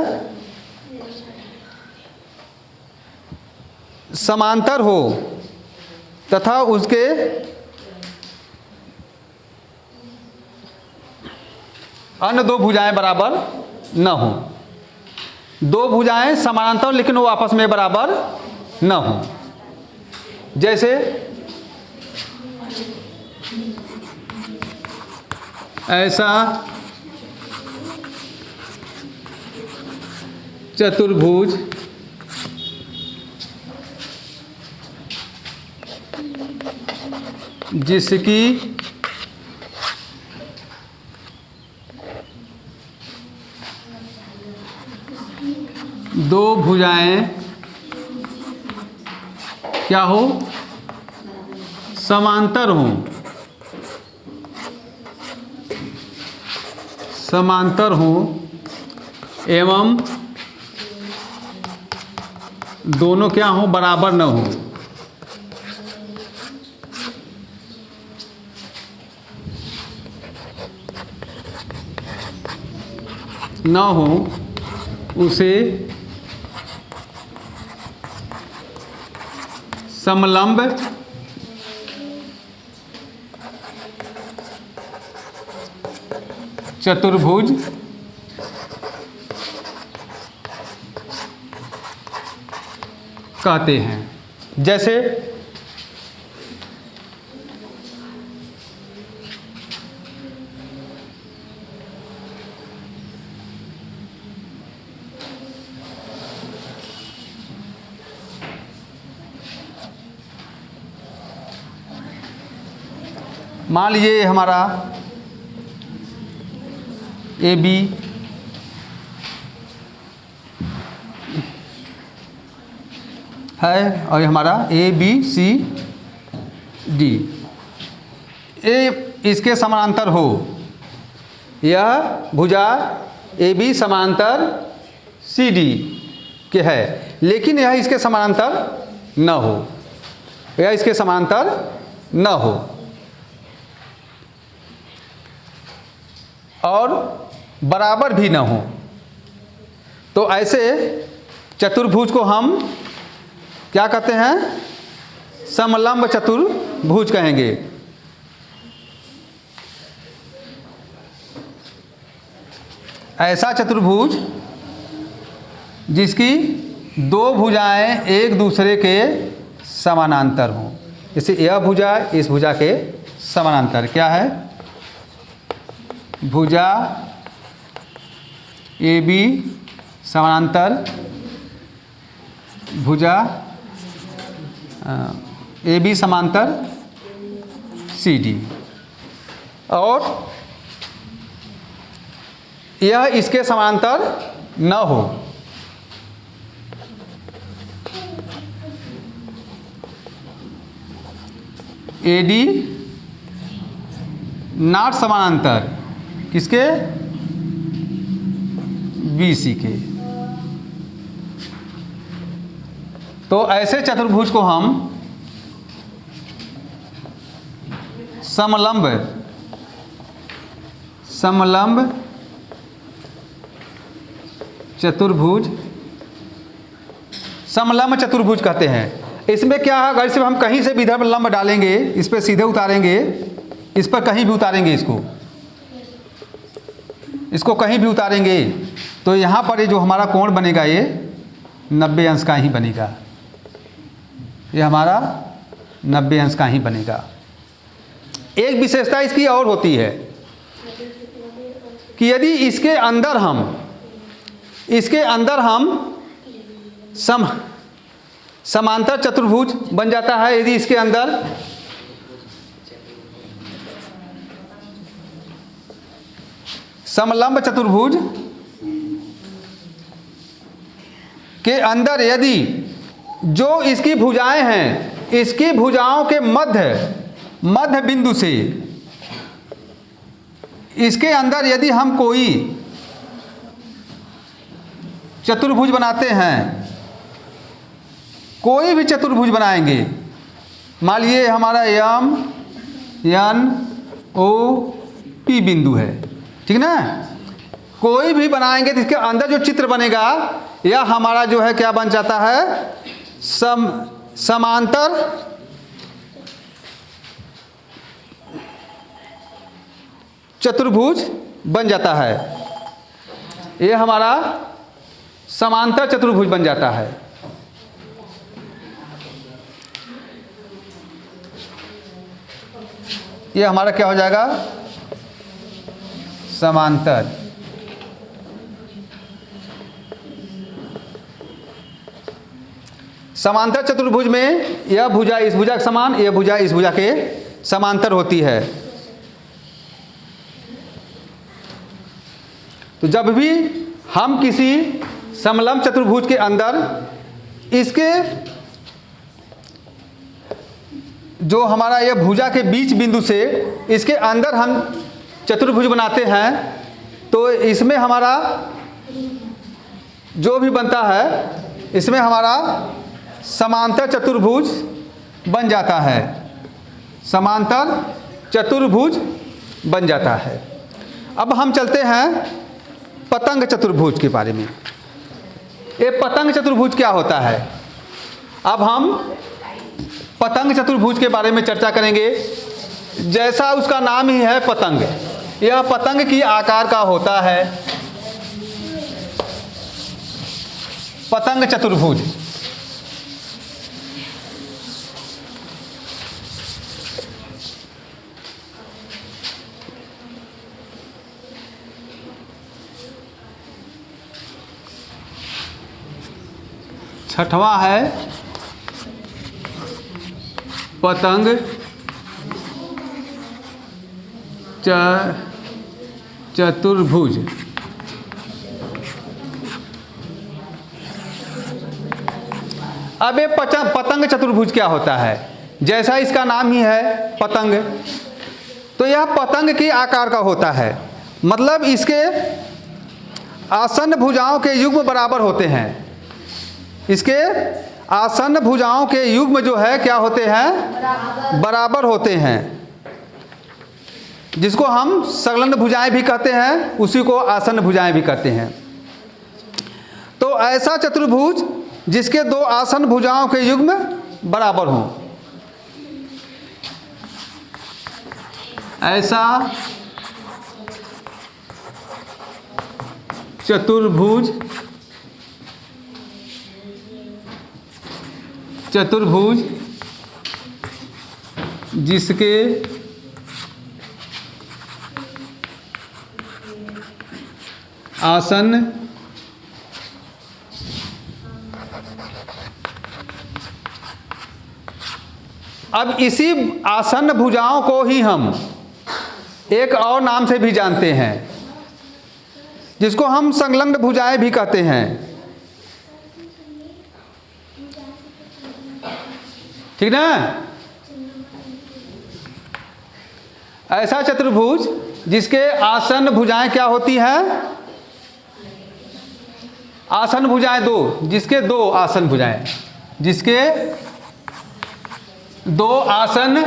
समांतर हो तथा उसके अन्य दो भुजाएं बराबर न हो। दो भुजाएं समानांतर लेकिन वो आपस में बराबर न हो। जैसे ऐसा चतुर्भुज जिसकी दो भुजाएं क्या हो? समांतर हो, समांतर हो एवं दोनों क्या हो? बराबर न हो। न हो उसे समलंब चतुर्भुज कहते हैं। जैसे मान लीजिए हमारा ए बी है और ये हमारा ए बी सी डी, ए इसके समानांतर हो, यह भुजा ए बी समांतर सी डी के है, लेकिन यह इसके समानांतर न हो, यह इसके समांतर न हो, और बराबर भी न हो, तो ऐसे चतुर्भुज को हम क्या कहते हैं? समलंब चतुर्भुज कहेंगे। ऐसा चतुर्भुज जिसकी दो भुजाएं एक दूसरे के समानांतर हों, जैसे यह भुजा इस भुजा के समानांतर, क्या है? भुजा ए बी समानांतर भुजा ए बी समांतर सी डी, और यह इसके समांतर न हो, ए डी नॉट समानांतर किसके? बी सी के। तो ऐसे चतुर्भुज को हम समलंब चतुर्भुज समलंब चतुर्भुज कहते हैं। इसमें क्या है, अगर सिर्फ हम कहीं से भी इधर लंब डालेंगे, इस पर सीधे उतारेंगे, इस पर कहीं भी उतारेंगे, इसको कहीं भी उतारेंगे, तो यहाँ पर ये जो हमारा कोण बनेगा ये 90 अंश का ही बनेगा, ये हमारा 90 अंश का ही बनेगा। एक विशेषता इसकी और होती है कि यदि इसके अंदर हम समांतर चतुर्भुज बन जाता है, यदि इसके अंदर समलंब चतुर्भुज के अंदर यदि जो इसकी भुजाएं हैं, इसकी भुजाओं के मध्य बिंदु से इसके अंदर यदि हम कोई चतुर्भुज बनाते हैं, कोई भी चतुर्भुज बनाएंगे, मान लीजिए हमारा एम एन ओ पी बिंदु है, ठीक ना, कोई भी बनाएंगे तो इसके अंदर जो चित्र बनेगा यह हमारा जो है क्या बन जाता है? समांतर चतुर्भुज बन जाता है, यह हमारा समांतर चतुर्भुज बन जाता है। यह हमारा क्या हो जाएगा? समांतर चतुर्भुज में यह भुजा इस भुजा के समान, यह भुजा इस भुजा के समांतर होती है। तो जब भी हम किसी समलंब चतुर्भुज के अंदर इसके जो हमारा यह भुजा के बीच बिंदु से इसके अंदर हम चतुर्भुज बनाते हैं, तो इसमें हमारा जो भी बनता है, इसमें हमारा समांतर चतुर्भुज बन जाता है, समांतर चतुर्भुज बन जाता है। अब हम चलते हैं पतंग चतुर्भुज के बारे में। ये पतंग चतुर्भुज क्या होता है? अब हम पतंग चतुर्भुज के बारे में चर्चा करेंगे। जैसा उसका नाम ही है पतंग, यह पतंग की आकार का होता है। पतंग चतुर्भुज छठवां है पतंग चतुर्भुज। अब ये पतंग चतुर्भुज क्या होता है? जैसा इसका नाम ही है पतंग, तो यह पतंग की आकार का होता है, मतलब इसके आसन्न भुजाओं के युग्म बराबर होते हैं। इसके आसन्न भुजाओं के युग्म जो है क्या होते हैं? बराबर होते हैं, जिसको हम संलग्न भुजाएं भी कहते हैं, उसी को आसन्न भुजाएं भी कहते हैं। तो ऐसा चतुर्भुज जिसके दो आसन्न भुजाओं के युग्म बराबर हों, ऐसा चतुर्भुज जिसके आसन्न अब इसी आसन्न भुजाओं को ही हम एक और नाम से भी जानते हैं, जिसको हम संलग्न भुजाएं भी कहते हैं। ठीक ना? ऐसा चतुर्भुज जिसके आसन्न भुजाएं क्या होती हैं? आसन्न भुजाएं दो, जिसके दो आसन्न भुजाएं, जिसके दो आसन्न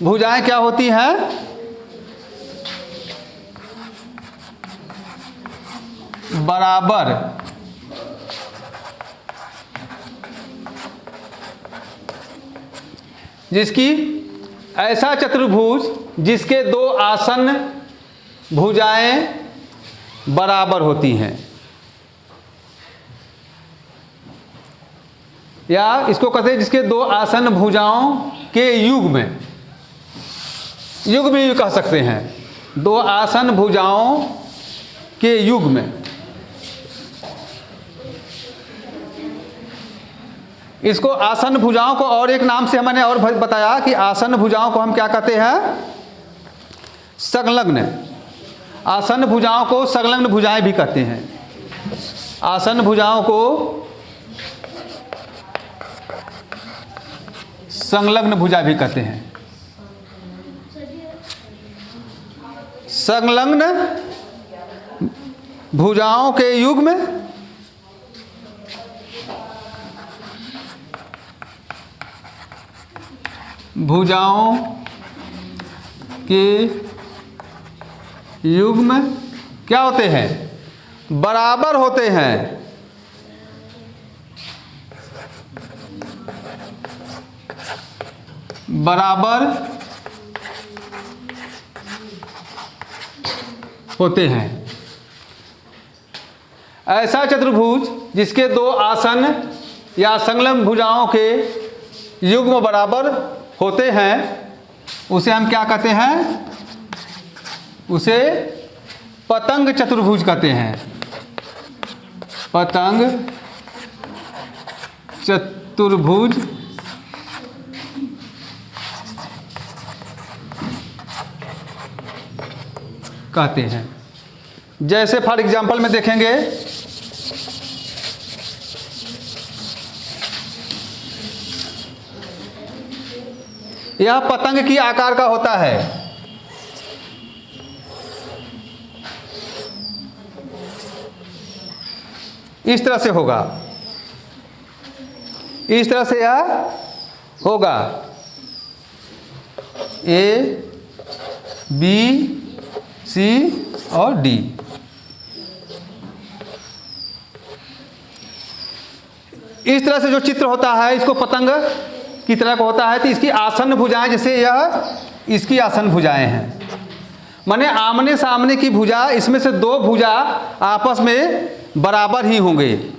भुजाएं क्या होती हैं? बराबर। जिसकी ऐसा चतुर्भुज जिसके दो आसन्न भुजाएं बराबर होती हैं, या इसको कहते हैं जिसके दो आसन्न भुजाओं के युग्म भी कह सकते हैं, दो आसन्न भुजाओं के युग्म। इसको आसन्न भुजाओं को और एक नाम से मैंने और बताया कि आसन्न भुजाओं को हम क्या कहते हैं? संलग्न। आसन्न भुजाओं को संलग्न भुजाएं भी कहते हैं। आसन्न भुजाओं को संलग्न भुजा भी कहते हैं। संलग्न भुजाओं के युग्म भुजाओं के युग्म क्या होते हैं? बराबर होते हैं। बराबर होते हैं। ऐसा चतुर्भुज जिसके दो आसन्न या संलग्न भुजाओं के युग्म बराबर होते हैं, उसे हम क्या कहते हैं? उसे पतंग चतुर्भुज कहते हैं। पतंग चतुर्भुज कहते हैं। जैसे फॉर एग्जाम्पल में देखेंगे, यह पतंग की आकार का होता है। इस तरह से होगा, इस तरह से यह होगा। ए, बी, सी और डी। इस तरह से जो चित्र होता है, इसको पतंग की तरह का होता है। तो इसकी आसन्न भुजाएं, जैसे यह इसकी आसन्न भुजाएं हैं, माने आमने सामने की भुजा, इसमें से दो भुजा आपस में बराबर ही होंगे।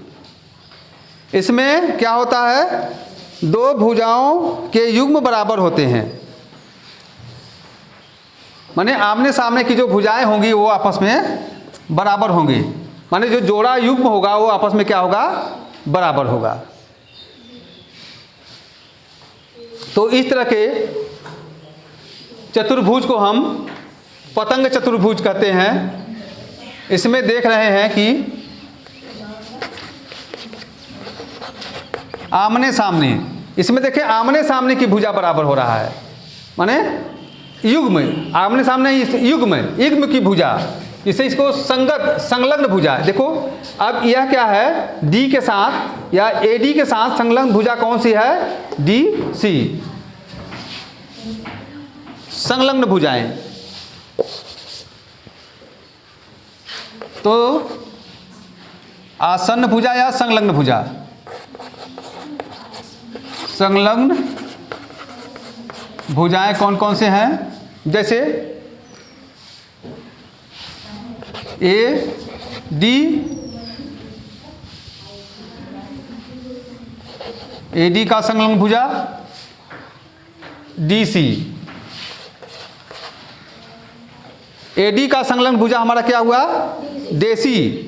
इसमें क्या होता है? दो भुजाओं के युग्म बराबर होते हैं, माने आमने सामने की जो भुजाएं होंगी वो आपस में बराबर होंगी, माने जो जोड़ा युग्म होगा वो आपस में क्या होगा? बराबर होगा। तो इस तरह के चतुर्भुज को हम पतंग चतुर्भुज कहते हैं। इसमें देख रहे हैं कि आमने सामने, इसमें देखें आमने सामने की भुजा बराबर हो रहा है, माने युग्म, आमने सामने युग्म की भुजा, इससे इसको संलग्न भुजा है। देखो अब यह क्या है, डी के साथ या एडी के साथ संलग्न भुजा कौन सी है, डी सी, संलग्न भुजाएं। तो आसन्न भुजा या संलग्न भुजा, संलग्न भुजाएं कौन कौन से हैं, जैसे ए डी, ए डी का संलग्न भुजा डी सी, ए डी का संलग्न भुजा हमारा क्या हुआ, डेसी,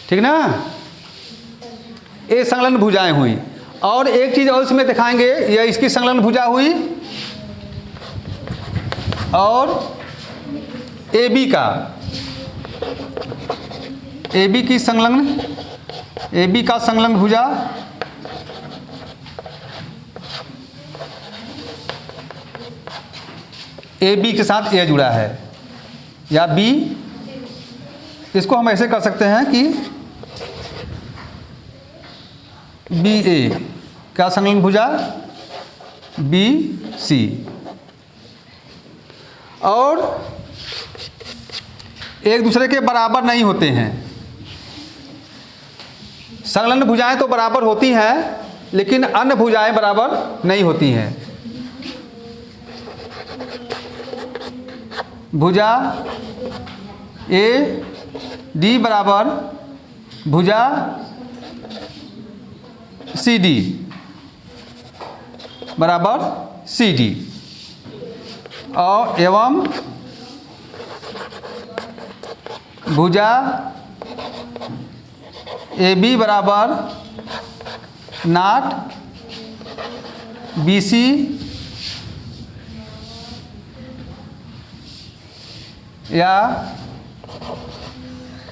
ठीक ना, ये संलग्न भुजाएं हुई। और एक चीज और इसमें दिखाएंगे, यह इसकी संलग्न भुजा हुई, और ए बी का, ए बी की संलग्न, ए बी का संलग्न भुजा, ए बी के साथ ए जुड़ा है, या बी, इसको हम ऐसे कर सकते हैं कि बी ए क्या संलग्न भुजा, बी सी। और एक दूसरे के बराबर नहीं होते हैं, संलग्न भुजाएं तो बराबर होती हैं लेकिन अन्य भुजाएं बराबर नहीं होती हैं। भुजा ए डी बराबर भुजा सी डी बराबर सी डी, और एवं भुजा ए बी बराबर नॉट बी सी या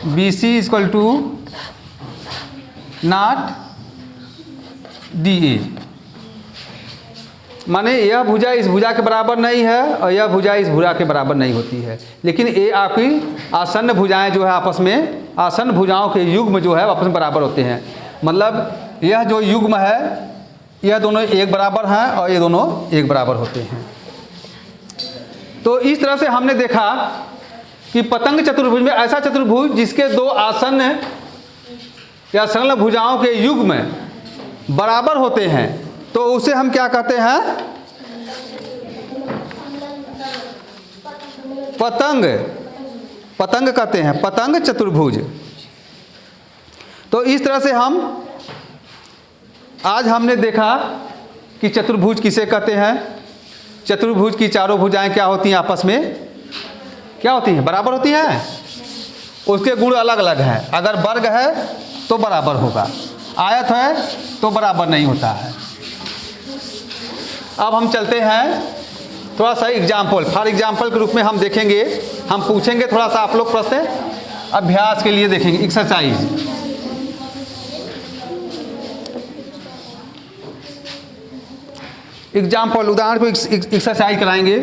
B C equal to not D A, माने यह भुजा इस भुजा के बराबर नहीं है और यह भुजा इस भुजा के बराबर नहीं होती है, लेकिन ये आपकी आसन्न भुजाएं जो है आपस में, आसन्न भुजाओं के युग्म जो है आपस में बराबर होते हैं। मतलब यह जो युग्म है यह दोनों एक बराबर हैं और ये दोनों एक बराबर होते हैं। तो इस तरह से हमने देखा कि पतंग चतुर्भुज में ऐसा चतुर्भुज जिसके दो आसन्न या संलग्न भुजाओं के युग्म बराबर होते हैं, तो उसे हम क्या कहते हैं, पतंग, पतंग कहते हैं, पतंग चतुर्भुज। तो इस तरह से हम आज हमने देखा कि चतुर्भुज किसे कहते हैं। चतुर्भुज की चारों भुजाएं क्या होती हैं, आपस में क्या होती हैं, बराबर होती हैं, उसके गुण अलग अलग हैं। अगर वर्ग है तो बराबर होगा, आयत है तो बराबर नहीं होता है। अब हम चलते हैं थोड़ा सा एग्जाम्पल, फॉर एग्जाम्पल के रूप में हम देखेंगे, हम पूछेंगे थोड़ा सा आप लोग प्रश्न अभ्यास के लिए देखेंगे, एक्सरसाइज। एग्जाम्पल उदाहरण को एक्सरसाइज कराएंगे।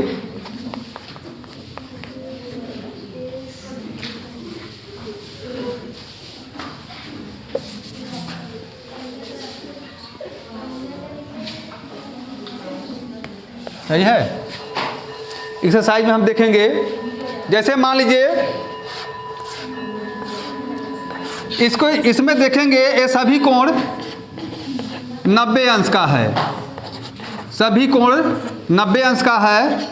सही है। एक्सरसाइज में हम देखेंगे, जैसे मान लीजिए इसको, इसमें देखेंगे ये सभी कोण 90 अंश का है, सभी कोण 90 अंश का है,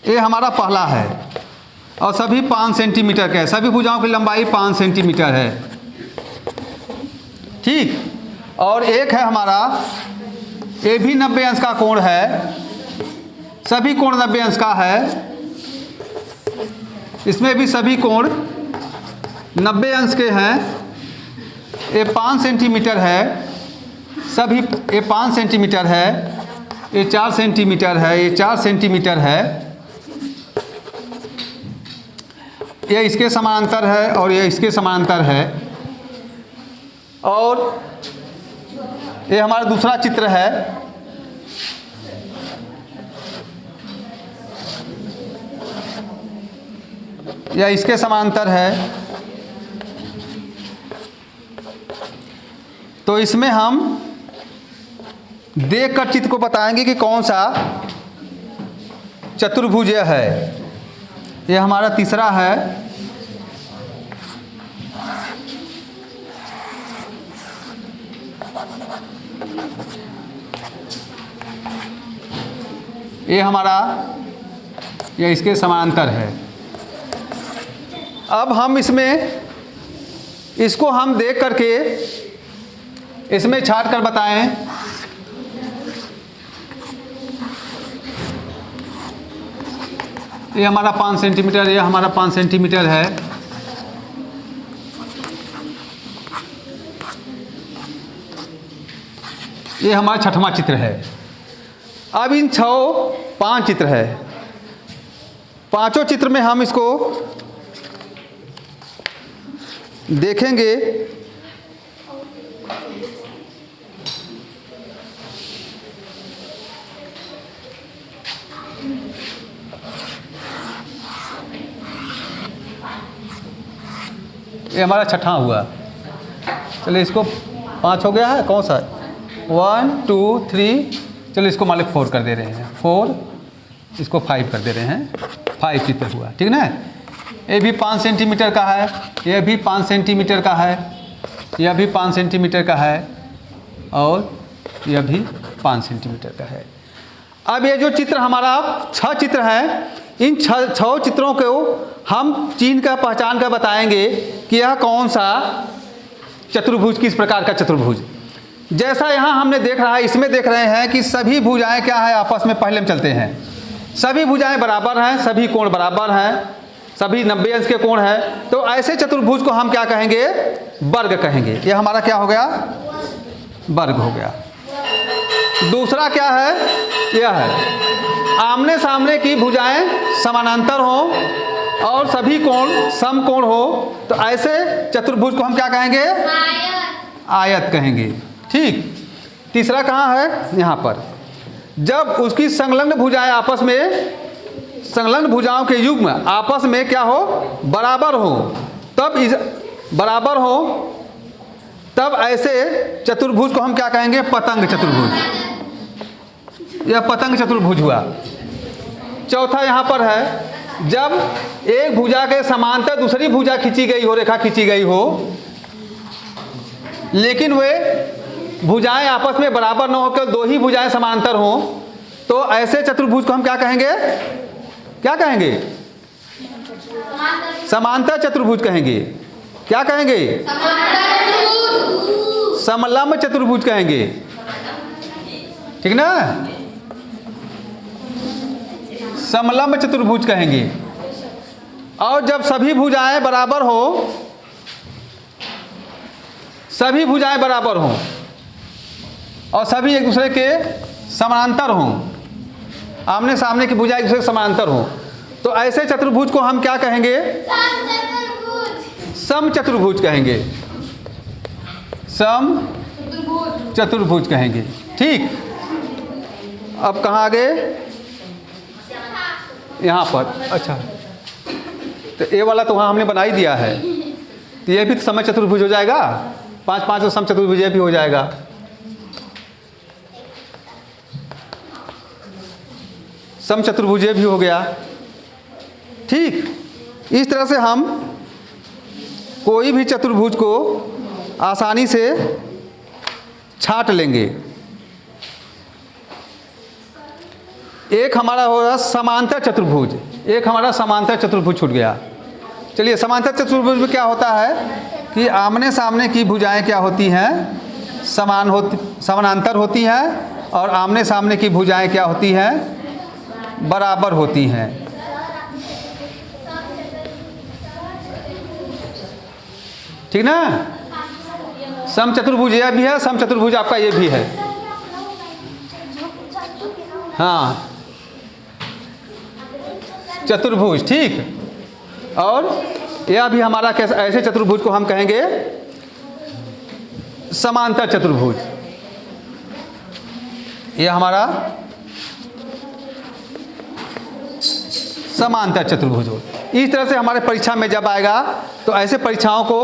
ये हमारा पहला है, और सभी 5 सेंटीमीटर का है, सभी भुजाओं की लंबाई 5 सेंटीमीटर है, ठीक। और एक है हमारा, ये भी 90 अंश का कोण है, सभी कोण 90 अंश का है, इसमें भी सभी कोण 90 अंश के हैं। ये 5 सेंटीमीटर है, सभी ये 5 सेंटीमीटर है, ये 4 सेंटीमीटर है, ये 4 सेंटीमीटर है, ये इसके समांतर है और ये इसके समांतर है। और ये हमारा दूसरा चित्र है, यह इसके समांतर है। तो इसमें हम देखकर चित्र को बताएंगे कि कौन सा चतुर्भुज है। यह हमारा तीसरा है। ये हमारा, यह इसके समांतर है। अब हम इसमें, इसको हम देख करके इसमें छाट कर बताएं। ये हमारा 5 सेंटीमीटर, ये हमारा 5 सेंटीमीटर है। ये हमारा छठवां चित्र है। अब इन 5 चित्र है। पांचों चित्र में हम इसको देखेंगे। ये हमारा छठा हुआ। चलिए इसको 5 हो गया है, कौन सा 1 2 3, चलो इसको मान लो 4 कर दे रहे हैं, 4, इसको 5 कर दे रहे हैं, 5 चित्र हुआ, ठीक ना। ये भी 5 सेंटीमीटर का है, यह भी 5 सेंटीमीटर का है, यह भी 5 सेंटीमीटर का है और यह भी 5 सेंटीमीटर का है। अब ये जो चित्र हमारा 6 चित्र हैं, इन 6 चित्रों को हम चिन्ह का पहचान कर बताएंगे कि यह कौन सा चतुर्भुज, किस प्रकार का चतुर्भुज। जैसा यहाँ हमने देख रहा है, इसमें देख रहे हैं कि सभी भुजाएं क्या है आपस में, पहले हम चलते हैं। सभी भुजाएं बराबर हैं, सभी कोण बराबर हैं, सभी 90 अंश के कोण है। तो ऐसे चतुर्भुज को हम क्या कहेंगे, वर्ग कहेंगे। ये हमारा क्या हो गया, वर्ग हो गया। दूसरा क्या है, यह है आमने सामने की भुजाएं समानांतर हो और सभी कोण समकोण हो, तो ऐसे चतुर्भुज को हम क्या कहेंगे, आयत कहेंगे। ठीक। तीसरा कहाँ है, यहाँ पर, जब उसकी संलग्न भुजाएं आपस में, संलग्न भुजाओं के युग्म आपस में क्या हो, बराबर हो, तब इस बराबर हो, तब ऐसे चतुर्भुज को हम क्या कहेंगे, पतंग चतुर्भुज। यह पतंग चतुर्भुज हुआ। चौथा यहाँ पर है, जब एक भुजा के समांतर दूसरी भुजा खींची गई हो, रेखा खींची गई हो, लेकिन वे भुजाएं आपस में बराबर न होकर 2 ही भुजाएं समांतर हो, तो ऐसे चतुर्भुज को हम क्या कहेंगे, क्या कहेंगे, समांतर चतुर्भुज कहेंगे। क्या कहेंगे, समलंब चतुर्भुज कहेंगे, ठीक ना, समलंब चतुर्भुज कहेंगे। और जब सभी भुजाएं बराबर हो, सभी भुजाएं बराबर हों और सभी एक दूसरे के समानांतर हों, आमने सामने की भुजाएं एक दूसरे के समानांतर हों, तो ऐसे चतुर्भुज को हम क्या कहेंगे, सम चतुर्भुज कहेंगे, सम चतुर्भुज कहेंगे। ठीक। अब कहाँ आ गए, यहाँ पर। अच्छा, तो ये वाला तो वहाँ हमने बना ही दिया है, तो ये भी तो सम चतुर्भुज हो जाएगा, 5 सम चतुर्भुज भी हो जाएगा। सम चतुर्भुज भी हो गया। ठीक। इस तरह से हम कोई भी चतुर्भुज को आसानी से छांट लेंगे। एक हमारा हो रहा समांतर चतुर्भुज, एक हमारा समांतर चतुर्भुज छूट गया। चलिए, समांतर चतुर्भुज में क्या होता है कि आमने सामने की भुजाएं क्या होती हैं, समानांतर होती हैं, और आमने सामने की भुजाएं क्या होती हैं, बराबर होती हैं। ठीक ना। समचतुर्भुज यह भी है, समचतुर्भुज आपका ये भी है। हाँ, चतुर्भुज, ठीक। और यह भी हमारा कैसा, ऐसे चतुर्भुज को हम कहेंगे समांतर चतुर्भुज। यह हमारा समांतर चतुर्भुज हो। इस तरह से हमारे परीक्षा में जब आएगा तो ऐसे परीक्षाओं को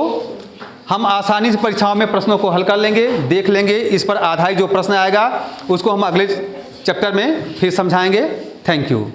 हम आसानी से परीक्षाओं में प्रश्नों को हल कर लेंगे, देख लेंगे। इस पर आधारित जो प्रश्न आएगा उसको हम अगले चैप्टर में फिर समझाएंगे। Thank you.